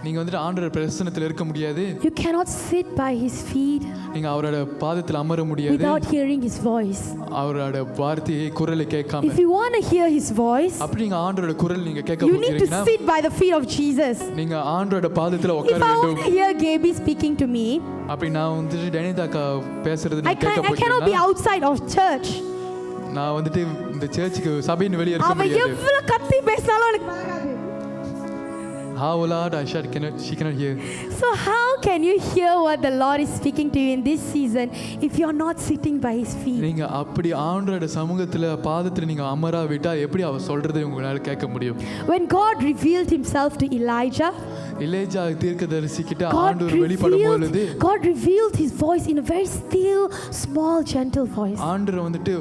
நீங்க வந்துட்டு ஆண்டவரோட பிரசன்னத்தில் இருக்க முடியாது. You cannot sit by his feet. நீங்க அவரோட பாதத்தில் அமர முடியாது without hearing his voice. அவரோட வார்த்தையை குரலை கேட்காம. If you want to hear his voice, அப்படி நீங்க ஆண்டவரோட குரல் நீங்க கேட்க you need to sit by the feet of Jesus. நீங்க ஆண்டவரோட பாதத்தில் உட்கார If I வேண்டும். want to hear Gaby speaking to me, அப்படி நான் வந்துட்டு டனிதா பேசுறது I cannot be outside of church. நான் வந்துட்டு இந்த சர்ச்சுக்கு சபையின் வெளியே இருக்க அவ முடியாது. எவ்வளவு கத்தி பேசினாலும் எனக்கு வராது. How loud I shout, she cannot hear. So how can you hear what the Lord is speaking to you in this season if you are not sitting by his feet? நீங்க அப்படி ஆண்டவரோட சமூகத்துல பாதத்துல நீங்க அமராவிட்டா எப்படி அவர் சொல்றதை உங்களால கேட்க முடியும்? When God revealed himself to Elijah, எலியா தீர்க்கதரிசி கிட்ட ஆண்டவர் வெளிப்படும் பொழுது God revealed his voice in a very still, small, gentle voice. ஆண்டவர் வந்துட்டு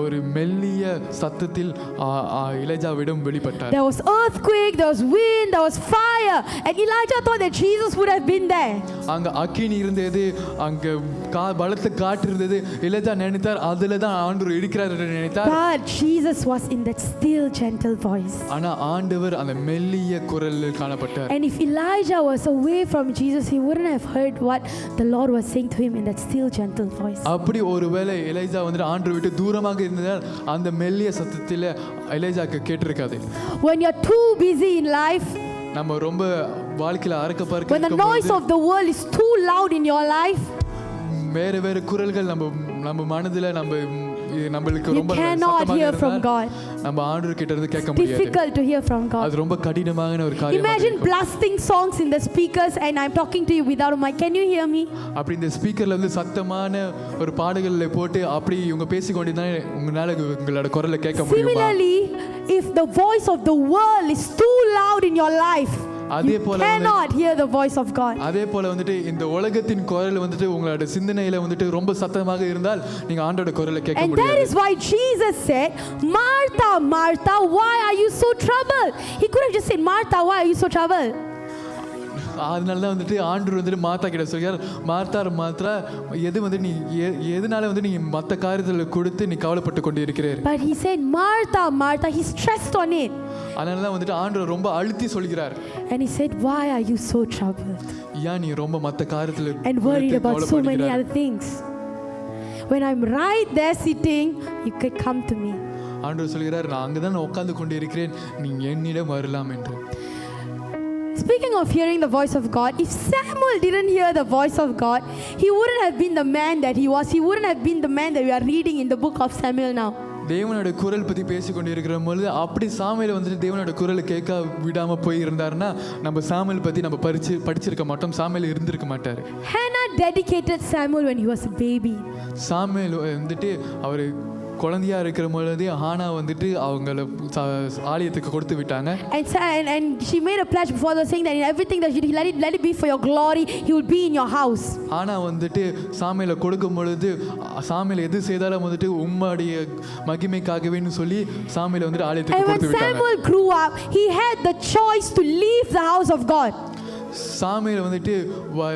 ஒரு மெல்லிய சத்தத்தில் எலியாவிடம் வெளிப்பட்டார். There was earthquake, there was wind, there was fire, and Elijah thought that Jesus would have been there. அங்க அக்கினி இருந்தது, அங்க பலத்த காற்று இருந்தது. எலியா நினைத்தார் அதுல தான் ஆண்டவர் இருக்கிறார் என்று நினைத்தார். But Jesus was in that still, gentle voice. ஆனா ஆண்டவர் அந்த மெல்லிய குரலில் காணப்பட்டார். And if Elijah was away from Jesus, he wouldn't have heard what the Lord was saying to him in that still, gentle voice. அப்படி ஒருவேளை எலியா வந்து ஆண்டவரை விட்டு தூரமாக இருந்தால் அந்த மெல்லிய சத்தத்தில் எலியாக்கு கேட்டிருக்காது. When you're too busy in life, நம்ம ரொம்ப வாழ்க்கையில அறக்க பார்க்க when the noise of the world is too loud in your life, வேற வேற குரல்கள் நம்ம மனதில நம்மளுக்கு ரொம்ப cannot hear from God. நம்ம ஆண்டவர் கிட்ட இருந்து கேட்க முடியாது. Difficult to hear from God. அது ரொம்ப கடினமான ஒரு காரியம். Imagine blasting songs in the speakers and I'm talking to you without a mic. Can you hear me? அப்படி இந்த ஸ்பீக்கர்ல வந்து சத்தமான ஒரு பாடல்களை போட்டு அப்படி இவங்க பேசிக்கொண்டிருந்தா உங்களால உங்களோட குரலை கேட்க முடியுமா? Similarly, if the voice of the world is too loud in your life, you cannot hear the voice of God. அதே போல வந்துட்டு இந்த உலகத்தின் குரல் வந்துட்டு உங்களோட சிந்தனையில வந்துட்டு ரொம்ப சத்தமாக இருந்தால் நீங்க ஆண்டவரோட குரலை கேட்க முடியாது. And that is why Jesus said, Martha, Martha, why are you so troubled? He could have just said, Martha, why are you so troubled? அதனால தான் வந்துட்டு ஆண்டவர் வந்துட்டு மாத்தா கிட்ட சொல்றார், மாத்தா எது வந்து நீ எதனால வந்து நீ மற்ற காரியத்துல கொடுத்து நீ கவலைப்பட்டு கொண்டு இருக்கிறீர். But he said, Martha, Martha, he stressed on it. அதனால தான் வந்துட்டு ஆண்டவர் ரொம்ப அழுத்தி சொல்கிறார். And he said, why are you so troubled? ஏன் நீ ரொம்ப மற்ற காரியத்துல and worried about so many other things? When I'm right there sitting, you could come to me. ஆண்டவர் சொல்கிறார், நான் அங்கதான் உட்கார்ந்து கொண்டு இருக்கிறேன், நீ என்னிடம் வரலாம் என்று. Speaking of hearing the voice of God, if Samuel didn't hear the voice of God, he wouldn't have been the man that he was. He wouldn't have been the man that we are reading in the book of Samuel now. தேவனோட குரல் பற்றி பேசிக்கொண்டு இருக்கிற பொழுது அப்படி சாமுவேல் வந்துட்டு தேவனோட குரலை கேட்க விடாம போய் இருந்தாருன்னா நம்ம சாமுவேல் பத்தி நம்ம படிச்சிருக்க மாட்டோம், சாமுவேல் இருந்திருக்க மாட்டாரு. Hannah dedicated Samuel when he was a baby. Samuel வந்துட்டு அவர் குழந்தையா இருக்கிற பொழுது ஹானா வந்துட்டு அவங்கள ஆலயத்துக்கு கொடுத்து விட்டாங்க. And she made a pledge before the saying that in everything that you let it be for your glory, he will be in your house. Hannah வந்துட்டு சாமுவேலை கொடுக்கும் பொழுது சாமுவேல் எது செய்தாலும் வந்துட்டு உம்முடைய மகிமைக்காகவேன்னு சொல்லி சாமுவேலை வந்துட்டு ஆலயத்துக்கு கொடுத்து விட்டாங்க. And when Samuel grew up, he had the choice to leave the house of God. Samuel வந்துட்டு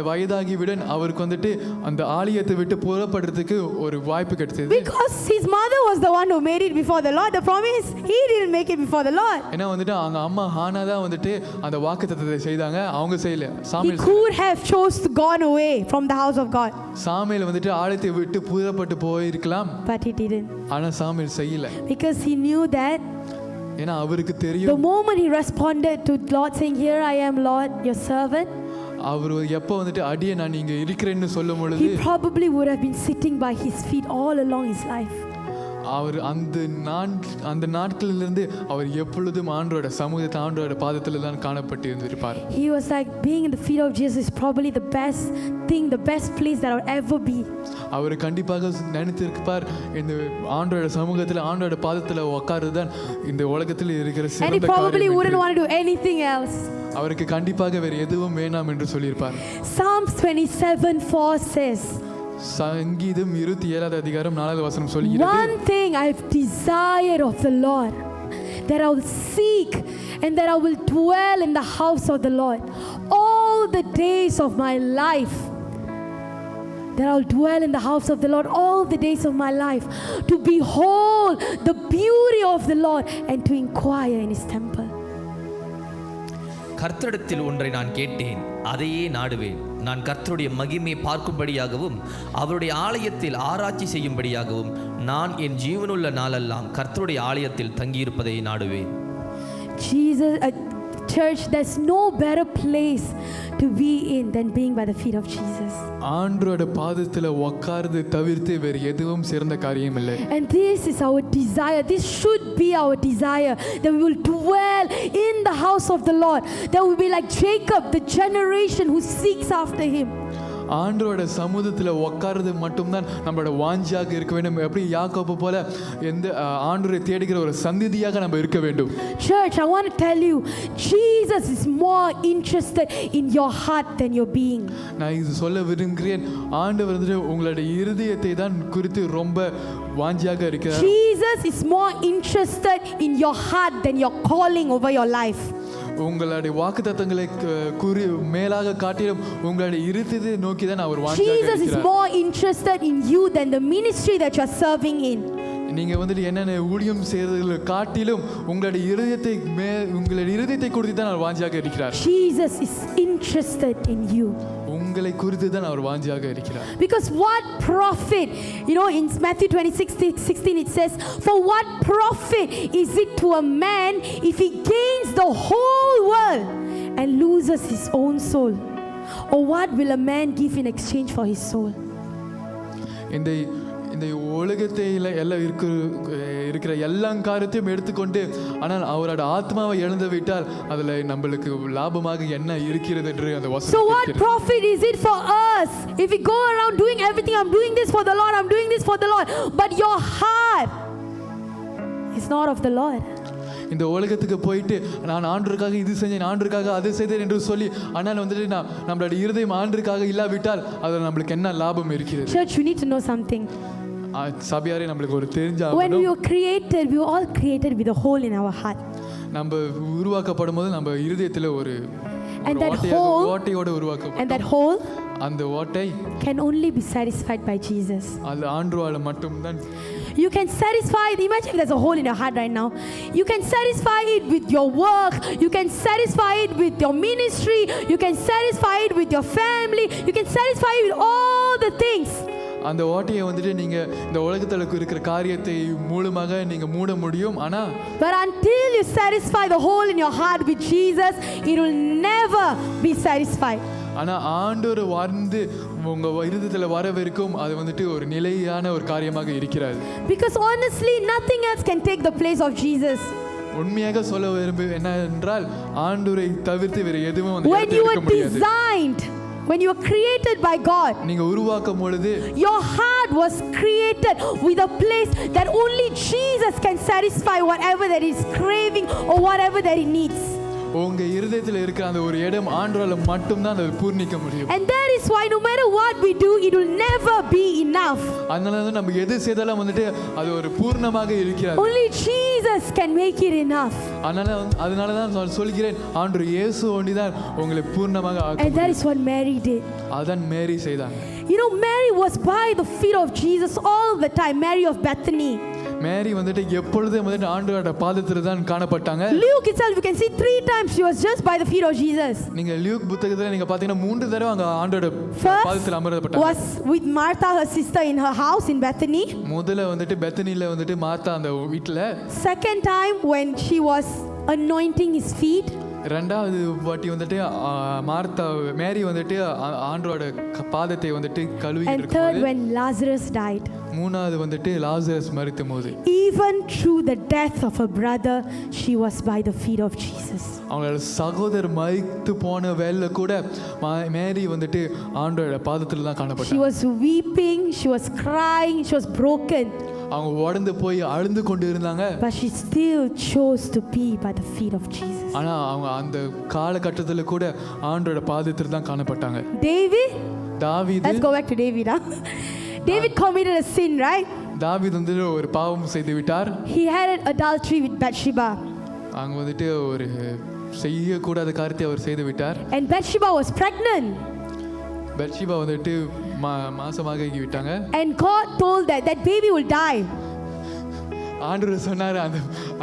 வயதாகிவிடன் அவருக்கு வந்துட்டு அந்த ஆலயத்தை விட்டு புறப்படுறதுக்கு ஒரு வாய்ப்பு கிடைச்சது. Because his mother was the one who made it before the Lord. The problem is he didn't make it before the Lord. ஏன்னா வந்துட்டு அவங்க அம்மா ஹானா தான் வந்துட்டு அந்த வாக்குத்தத்தத்தை செய்தாங்க, அவங்க செய்யல. He Samuel could have chose to gone away from the house of God. Samuel வந்துட்டு ஆலயத்தை விட்டு புறப்பட்டு போயிருக்கலாம், But he didn't. ஆனா சாமுவேல் செய்யல. Because he knew that ஏன்னா அவருக்கு the தெரியும், moment he responded to Lord saying, "Here I am, Lord, your servant," அவர் எப்போ வந்துட்டு அடியே நான் இங்க இருக்கிறேன்னு சொல்லும் பொழுது he probably would have been sitting by his feet all along his life. அவர் அந்த நாட்களிலிருந்து அவர் எப்பொழுதும் ஆண்டவரோட சமூகத்தை ஆண்டவரோட பாதத்தில் தான் காணப்பட்டு இருந்திருப்பார். He was like, being in the feet of Jesus is probably the best thing, the best place that I would ever be. அவர் கண்டிப்பாக நினைத்திருப்பார், இந்த ஆண்டவரோட சமூகத்தில் ஆண்டவரோட பாதத்தில் உட்கார்றது தான் இந்த உலகத்தில் இருக்கிற And he சிறந்த probably காரியம் wouldn't என்று. want to do anything else. அவருக்கு கண்டிப்பாக வேறு எதுவும் வேண்டாம் என்று சொல்லியிருப்பார். Psalms 27:4 says, சங்கீதம் 27 அதிகாரம் 4 வசனம் சொல்கிறது, one thing I've desired of the Lord, that I will seek and that I will dwell in the house of the Lord all the days of my life. That I'll dwell in the house of the Lord all the days of my life, to behold the beauty of the Lord and to inquire in his temple. கர்த்தரிடத்தில் ஒன்றை நான் கேட்டேன், அதையே நாடுவேன். நான் கர்த்தருடைய மகிமையை பார்க்கும்படியாகவும் அவருடைய ஆலயத்தில் ஆராய்ச்சி செய்யும்படியாகவும் நான் என் ஜீவனுள்ள நாளெல்லாம் கர்த்தருடைய ஆலயத்தில் தங்கியிருப்பதை நாடுவேன். Jesus, church, there's no better place to be in than being by the feet of Jesus. ஆண்டவரோட பாதத்தில் உட்கார்ந்து தவிர்த்து வேறு எதுவும் சிறந்த காரியம் இல்லை. And this is our desire. This should be our desire, that we will dwell in the house of the Lord. That we will be like Jacob, the generation who seeks after him. ஆண்டவரோட சமூகத்தில் உட்கார்றது மட்டும்தான் நம்மளோட வாஞ்சியாக இருக்க வேண்டும். எப்படி யாக்கோபு போல எந்த ஆண்டவரை தேடுகிற ஒரு சந்ததியாக நம்ம இருக்க வேண்டும். Church, I want to tell you, Jesus is more interested in your heart than your being. நான் இது சொல்ல விரும்புகிறேன், ஆண்டவர் வந்துட்டு உங்களுடைய இருதயத்தை தான் குறித்து ரொம்ப வாஞ்சியாக இருக்கிறார். Jesus is more interested in your heart than your calling over your life. உங்களுடைய வாக்குத்தத்தங்களை மேலாக காட்டிலும் உங்களுடைய இருதயத்தை நோக்கி தான் அவர் வாஞ்சியாக இருக்கிறார். Jesus is more interested in you than the ministry that you are serving in. நீங்க வந்துட்டு என்னென்ன ஊழியம் செய்யறதுல காட்டிலும் உங்களுடைய இருதயத்தை குறித்து தான் அவர் வாஞ்சியாக இருக்கிறார். Jesus is interested in you. உங்களை குறித்து தான் அவர் வாஞ்சியாக இருக்கிறார். Because what profit, in Matthew 26:16 it says, for what profit is it to a man if he gains the whole world and loses his own soul? Or what will a man give in exchange for his soul? இந்த உலகத்தில் எல்லாம் இருக்கிற எல்லா காரியத்தையும் எடுத்துக்கொண்டு ஆனால் அவரோட ஆத்மாவை இழந்து விட்டால் அதுல நம்மளுக்கு லாபமாக என்ன இருக்கிறது என்று அந்த வசனம். So what profit is it for us if we go around doing everything? I'm doing this for the Lord, I'm doing this for the Lord, but your heart is not of the Lord. இந்த உலகத்துக்கு போயிட்டு நான் ஆண்டவருக்காக இது செஞ்சேன், ஆண்டவருக்காக அது செய்தேன் என்று சொல்லி ஆனால் வந்துட்டு நம்மளோட இருதயம் ஆண்டவருக்காக இல்லாவிட்டால் அதில் நம்மளுக்கு என்ன லாபம் இருக்கிறது? Church, you need to know something. சபையாரே நம்மளுக்கு ஒரு தெரிஞ்ச when we were created, we were all created with a hole in our heart. நம்ம உருவாக்கப்படும் போது நம்ம இருதயத்தில் ஒரு ஓட்டையோட உருவாக்கப்பட்டோம். And that hole, அந்த ஓட்டை can only be satisfied by Jesus. அது ஆண்டவரால் மட்டும்தான். You can satisfy it. Imagine if there's a hole in your heart right now. You can satisfy it with your work. You can satisfy it with your ministry. You can satisfy it with your family. You can satisfy it with all the things. அந்த ஓட்டையை வந்துட்டு நீங்க இந்த உலகத்துல இருக்கிற காரியத்தை மூலமாக நீங்க மூட முடியும். ஆனா but until you satisfy the hole in your heart with Jesus, it will never be satisfied. ஆனா ஆண்டவர் வந்து உங்க இருதயத்துல வரவரைக்கும் அது வந்துட்டு ஒரு நிலையான ஒரு காரியமாக இருக்கிறது. Because honestly, nothing else can take the place of Jesus. உண்மையாக சொல்ல விரும்புவது என்ன என்றால் ஆண்டவரை தவிர்த்து வேற எதுவும் அந்த இடத்தை எடுக்க முடியாது. When you were created by God, நீங்க உருவாக்கும் பொழுது your heart was created with a place that only Jesus can satisfy whatever that is craving or whatever that it needs. உங்க இருதயத்துல இருக்கிற அந்த ஒரு இடம் ஆண்டவரால மட்டும் தான் அதை பூர்ணிக்க முடியும். And that is why no matter what we do, it will never be enough. அதனால தான் நம்ம எது செய்தாலும் வந்துட்டு அது ஒரு பூர்ணமாக இருக்கிறது. Only Jesus can make it enough. அதனால தான் நான் சொல்கிறேன், ஆண்டவர் இயேசு ஒண்டிதான் உங்களை பூர்ணமாக ஆக்க முடியும். And that is what Mary did. அதான் மேரி செய்தாங்க. You know, Mary was by the feet of Jesus all the time. Mary of Bethany. மேரி வந்துட்டு எப்பொழுதும் வந்துட்டு ஆண்டவரோட பாதத்துல தான் காணப்பட்டாங்க. Luke itself, you can see 3 times she was just by the feet of Jesus. நீங்க லியூக் புத்தகத்துல நீங்க பாத்தீங்கன்னா 3 தடவை அங்க ஆண்டவரோட பாதத்துல அமர்ந்தப்பட்டாங்க. Was with Martha her sister in her house in Bethany. முதல்ல வந்துட்டு பெத்தனில வந்துட்டு மார்த்தா அந்த வீட்ல. Second time when she was anointing his feet. ரெண்டாவது வாட்டி வந்துட்டு மார்த்தா மேரி வந்துட்டு ஆண்டவரோட பாதத்தை வந்துட்டு கழுவிட்டு இருக்கும்போது. And third when Lazarus died. மூணாவது வந்துட்டு Lazarus மரித்தபோது. Even through the death of her brother, she was by the feet of Jesus. அவங்களோட சகோதரர் மரித்து போன வேளையில கூட மேரி வந்துட்டு ஆண்டவரோட பாதத்துல தான் காணப்பட்டாங்க. She was weeping, she was crying, she was broken. அவங்க உடைந்து போய் அழுந்து கொண்டு இருந்தாங்க. But she still chose to be by the feet of Jesus. ஆனா அவங்க அந்த காலகட்டத்துல கூட ஆண்டவரோட பாதத்துல தான் காணப்பட்டாங்க. தாவீது. Let's go back to David. David committed a sin, right? தாவீது வந்து ஒரு பாவம் செய்து விட்டார். He had adultery with Bathsheba. அங்க வந்துட்டு ஒரு செய்யக்கூடாத காரியத்தை அவர் செய்து விட்டார். And Bathsheba was pregnant. பெத்ஷிபா வந்துட்டு மாசமாக விட்டாங்க. And God told that baby will die. ஆண்டவர் சொன்னார்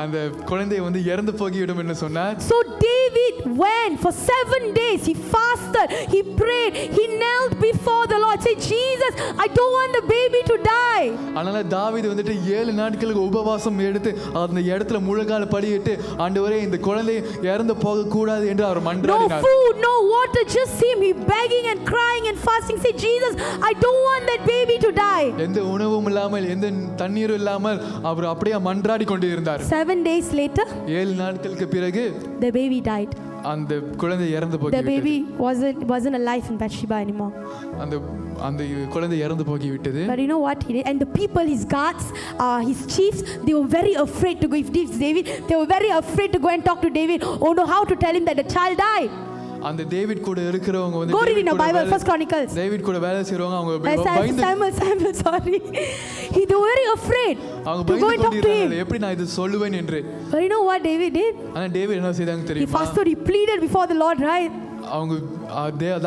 அந்த குழந்தை வந்து இறந்து போகிவிடும் என்று சொன்னார். So David went for 7 days. He fasted, he prayed, he knelt before the Lord. Say, Jesus, I don't want the baby to die. அதனால தாவீது வந்துட்டு 7 நாட்களுக்கு உபவாசம் எடுத்து அந்த இடத்துல முழங்கால் படியிட்டு, ஆண்டவரே இந்த குழந்தை இறந்து போக கூடாது என்று அவர் மன்றாடினார். No food, no water, just him. He begging and crying and fasting. Say, Jesus, I don't want that baby to die. எந்த உணவும் இல்லாமல் எந்த தண்ணீரும் இல்லாமல் அவர் அப்படியே மன்றாடி கொண்டு இருந்தார். 7 days later, 7 நாட்களுக்கு பிறகு the baby died. அந்த குழந்தை இறந்து போய்விட்டது. The baby wasn't alive in Bathsheba anymore. அந்த குழந்தை இறந்து போய்விட்டது. But you know what he did? And the people, his guards, his chiefs, they were very afraid to go. If this David, they were very afraid to go and talk to David. Oh no, how to tell him that the child died? அந்த டேவிட் கூட இருக்கிறவங்க வந்து Go read in the Bible, First Chronicles. David கூட வேலை செய்றவங்க அவங்க Samuel, sorry. They were very afraid to go and talk to him. எப்படி நான் இது சொல்லுவேன் என்று. But you know what David did? ஆனா டேவிட் என்ன செய்தாங்க தெரியுமா? He fasted, he pleaded before the Lord, right? அவங்க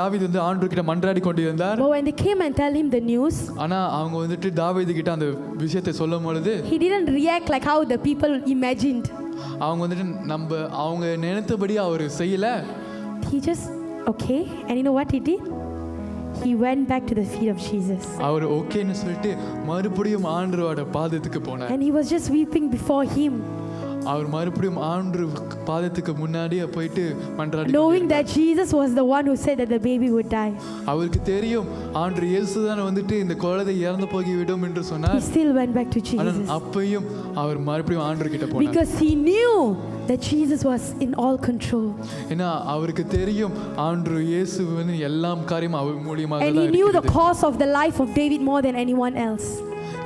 தாவீது வந்து ஆண்டவர்கிட்ட மன்றாடி கொண்டிருந்தார். But when they came and tell him the news, ஆனா அவங்க வந்துட்டு தாவீது கிட்ட அந்த விஷயத்தை சொல்லும்போது he didn't react like how the people imagined. அவங்க வந்துட்டு அவங்க நினைத்தபடி அவர் செய்யல. He just okay, and you know what he did? He went back to the feet of Jesus. அவர் ஓகேன்னு சொல்லிட்டு மறுபடியும் ஆண்டவரோட பாதத்துக்கு போனார். And he was just weeping before him. அவர் மறுபடியும் ஆண்டவர் பாதத்துக்கு முன்னாடியே போயிட்டு மன்றாடி knowing that Jesus was the one who said that the baby would die. அவருக்கு தெரியும் ஆண்டவர் இயேசு தான் வந்துட்டு இந்த குழந்தை இறந்து போய்விடும் என்று சொன்னார். He still went back to Jesus. அப்பையும் அவர் மறுபடியும் ஆண்டவர் கிட்ட போனார். Because he knew that Jesus was in all control. ஏன்னா அவருக்கு தெரியும் ஆண்டவர் இயேசு வந்து எல்லாம் காரியம் அவர் மூலமாக தான் and he knew the cause of the life of David more than anyone else.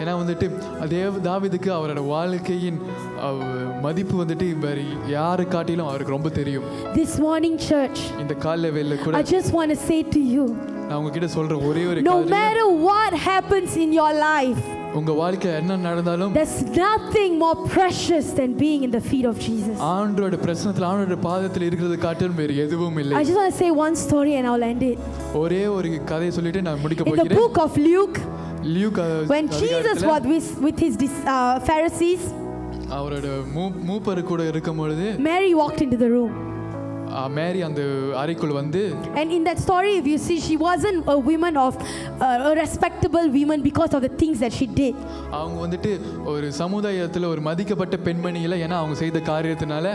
ஏன்னா வந்துட்டு தாவீதுக்கு அவரோட வாழ்க்கையின் மதிப்பு வந்துட்டு வேற யாரை காட்டிலும் அவருக்கு ரொம்ப தெரியும். This morning church, இந்த காலை வேளையில கூட I just want to say to you, நான் உங்ககிட்ட சொல்ற ஒரே ஒரு no matter what happens in your life, உங்க வாழ்க்கையில என்ன நடந்தாலும் there's nothing more precious than being in the feet of Jesus. ஆண்டவரோட பிரசன்னத்துல ஆண்டவரோட பாதத்துல இருக்கிறது காட்டிலும் வேற எதுவும் இல்லை. I just want to say one story and I'll end it. ஒரே ஒரு கதையை சொல்லிட்டு நான் முடிக்க போகிறேன். In the book of Luke, when Jesus was with his Pharisees, அவரோட மூப்பர் கூட இருக்கும்போது Mary walked into the room. மேரி அந்த அறைக்குள்ள வந்து, and in that story if you see, she wasn't a woman of a respectable woman because of the things that she did. அவங்க வந்துட்டு ஒரு சமுதாயத்துல ஒரு மதிக்கப்பட்ட பெண்மணி இல்ல, ஏன்னா அவங்க செய்த காரியத்தினால.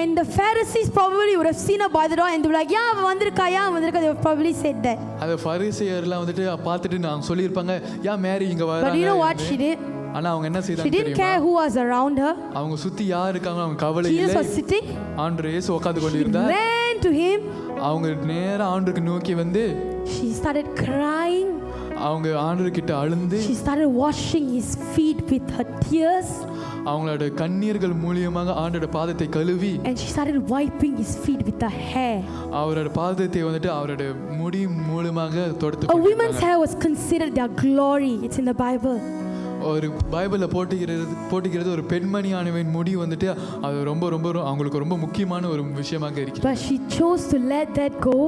And the Pharisees probably would have seen her by the door and they were like, yeah, vandirukka, they would probably said that. அந்த பரிசேயர்லாம் வந்துட்டு பார்த்துட்டு நான் சொல்லிருப்பாங்க, யா மேரி இங்க வராங்க. But you know what she did? ஆனா அவங்க என்ன செய்தாங்க தெரியுமா? She didn't care who was around her. அவங்க சுத்தி யார் இருக்காங்க அவங்க கவலை இல்லை. Jesus was sitting. ஆண்டவர் இயேசு உட்கார்ந்து கொண்டிருந்தார். She ran to him. அவங்க நேரா ஆண்டவருக்கு நோக்கி வந்து she started crying. அவங்க ஆண்டவர்கிட்ட அழுந்து she started washing his feet with her tears, அவங்களோட கண்ணீர்கள் மூலியமாக ஆண்டோட பாதத்தை கழுவி and she started wiping his feet with her hair. அவரோட பாதத்தை வந்துட்டு அவரோட முடி மூலமாக தொடத்து A woman's hair was considered their glory. It's in the Bible. ஒரு பைபிளில் போட்டுக்கிறது ஒரு பெண்மணியானவன் முடி வந்துட்டு அது ரொம்ப ரொம்ப அவங்களுக்கு ரொம்ப முக்கியமான ஒரு விஷயமாக இருக்கு. But she chose to let that go.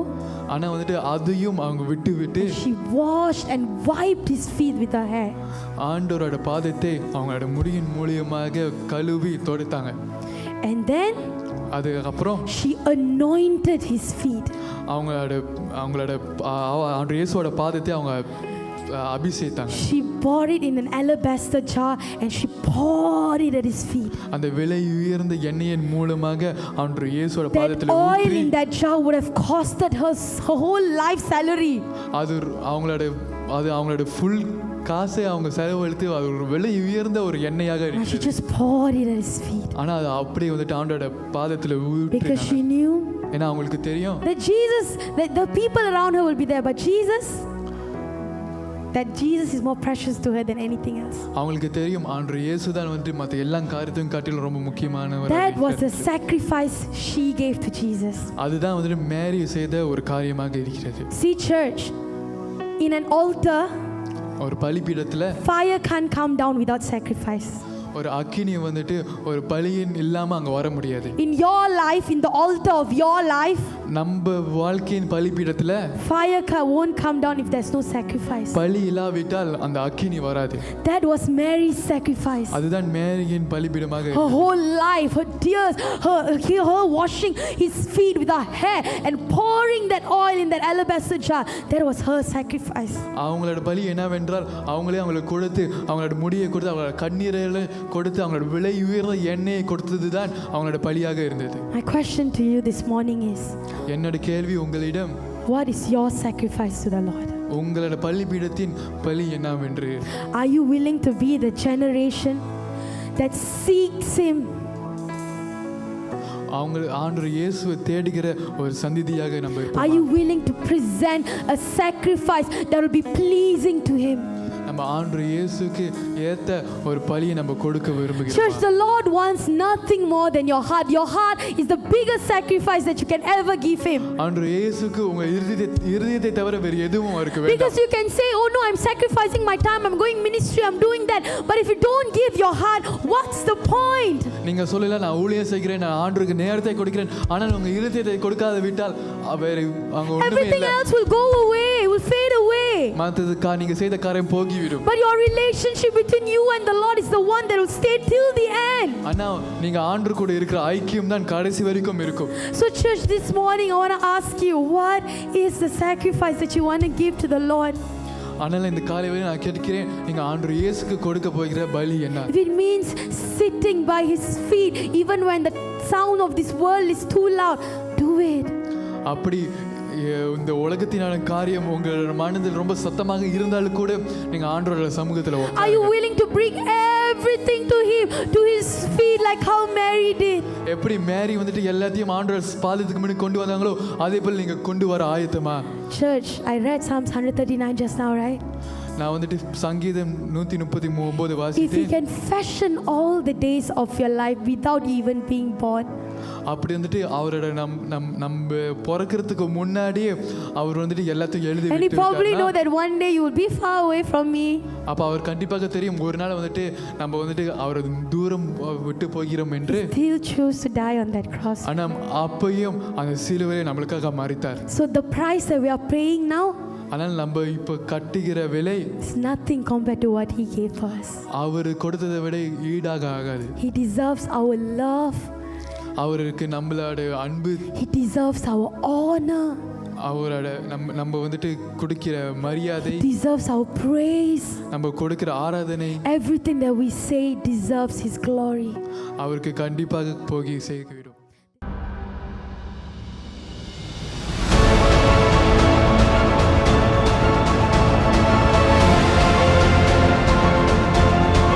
ஆனால் வந்துட்டு அதையும் அவங்க விட்டு She washed and wiped his feet with her hair. ஆண்டவரோட பாதத்தை அவங்களோட முடியின் மூலியமாக கழுவி தொடுத்தாங்க. And then அதுக்கப்புறம் she anointed his feet. அவங்களோட ஆண்டவர் இயேசுவோட பாதத்தை அவங்க அபிஷேகித்தாங்க. She poured it in an alabaster jar and she poured it at his feet. அந்த விலை உயர்ந்த எண்ணெயின் மூலமாக ஆண்டவர் இயேசுவோட பாதத்தில் That oil ஊற்றி in that jar would have costed her whole life salary. அது அவங்களோட ஃபுல் காசை அவங்க செலவழித்து அது ஒரு விலை உயர்ந்த ஒரு எண்ணெயாக And she இருக்கு. just poured it at his feet. ஆனா அது அப்படியே வந்துட்டு ஆண்டவரோட பாதத்தில் ஊற்றி Because she knew ஏன்னா அவங்களுக்கு தெரியும் that the people around her will be there, but that Jesus is more precious to her than anything else. அவங்களுக்கு தெரியும் ஆண்டவர் இயேசு தான் வந்து மற்ற எல்லா காரியத்தையும் காட்டிலும் ரொம்ப முக்கியமானவர். That was the sacrifice she gave to Jesus. அதுதான் வந்து மேரி செய்த ஒரு காரியமாக இருக்கிறது. See church, in an altar ஒரு பலிபீடத்துல fire can't come down without sacrifice. ஒரு அக்கினி வந்துட்டு ஒரு பலியின் இல்லாம அங்க வர முடியாது. In your life, in the altar of your life, நம்ம வாழ்க்கையின் பலிபீடத்துல fire won't come down if there's no sacrifice. பலி இல்லாவிட்டால் அந்த அக்கினி வராது. That was Mary's sacrifice. அதுதான் மேரியின் பலிபீடமாக Her whole life, her tears, her washing his feet with her hair and pouring that oil in that alabaster jar, that was her sacrifice. அவங்களோட பலி என்னவென்றால் அவங்களுக்கு கொடுத்து அவங்களோட முடியை கொடுத்து அவங்களோட கண்ணீரை கொடுத்து அவங்களோட விலை உயர்ந்த எண்ணெயை கொடுத்தது தான் அவங்களோட பலியாக இருந்தது. My question to you this morning is, என்னோட கேள்வி உங்களிடம், what is your sacrifice to the Lord? உங்களோட பலிபீடத்தின் பலி என்னவென்று? Are you willing to be the generation that seeks him? அவங்க ஆண்டவர் இயேசுவை தேடுகிற ஒரு சந்ததியாக நம்ம இருப்போம். Are you willing to present a sacrifice that will be pleasing to him? நம்ம ஆண்டவர் இயேசுக்கு ஏத்த ஒரு பலியை நம்ம கொடுக்க விரும்புகிறோம். Church, the Lord wants nothing more than your heart. Your heart is the biggest sacrifice that you can ever give him. ஆண்டவர் இயேசுக்கு உங்க இருதயத்தை தவிர வேறு எதுவும் இருக்க வேண்டாம். Because you can say, oh no, I'm sacrificing my time, I'm going ministry, I'm doing that. But if you don't give your heart, what's the point? நீங்க சொல்லல நான் ஊழியம் செய்கிறேன், நான் ஆண்டவருக்கு நேரத்தை கொடுக்கிறேன், ஆனால் உங்க இருதயத்தை கொடுக்காத விட்டால் வேற அங்க ஒண்ணுமே இல்ல. Everything else will go away, will fade away. மத்தது நீங்க செய்த காரியம் போகிவிடும். But your relationship between you and the Lord is the one that will stay till the end. ஆனா நீங்க ஆண்டவர் கூட இருக்கிற ஐக்கியம் தான் கடைசி வரைக்கும் இருக்கும். So church, this morning I want to ask you, what is the sacrifice that you want to give to the Lord? ஆனால் இந்த காலையில நான் கேட்கிறேன், நீங்க ஆண்டவர் இயேசுக்கு கொடுக்க போகிற பலி என்ன? If it means sitting by his feet even when the sound of this world is too loud, do it. அப்படி இந்த உலகத்தினான காரியம் உங்களோட மனதில் ரொம்ப சத்தமாக இருந்தாலும் கூட நீங்க ஆண்டவரோட சமூகத்துல உட்காருங்க. Are you willing to bring everything to him, to his feet, like how Mary did? எப்படி மேரி வந்துட்டு எல்லாத்தையும் ஆண்டவர் பாதத்துக்கு முன்னாடி கொண்டு வந்தாங்களோ அதே போல நீங்க கொண்டு வர ஆயத்தமா? Church, I read Psalms 139 just now, right? நான் வந்துட்டு சங்கீதம் 139 வாசித்தேன். If he can fashion all the days of your life without even being born, அப்படி வந்துட்டு அவரோட நம்ம பிறக்கிறதுக்கு முன்னாடியே அவர் வந்துட்டு எல்லாத்தையும் எழுதி and he probably know விட்டுட்டார். that one day you will be far away from me. அப்ப அவர் கண்டிப்பாக தெரியும் ஒரு நாள் வந்துட்டு நம்ம வந்துட்டு அவரை தூரம் விட்டு போகிறோம் என்று. Still choose to die on that cross. ஆனா அப்பையும் அந்த சிலுவையை நம்மளுக்காக மரித்தார். So the price that we are paying now, ஆனால் நம்ம இப்ப கட்டுகிற விலை is nothing compared to what he gave for us. அவர் கொடுத்ததை விட ஈடாக ஆகாது. He deserves our love. அவருக்கு நம்மளோட அன்பு, he deserves our honor, அவரோட நம்ம வந்துட்டு கொடுக்கிற மரியாதை, deserves our praise, நம்ம கொடுக்கிற ஆராதனை, everything that we say deserves his glory. அவருக்கு கண்டிப்பாக போகி சேர்க்க வேண்டும்.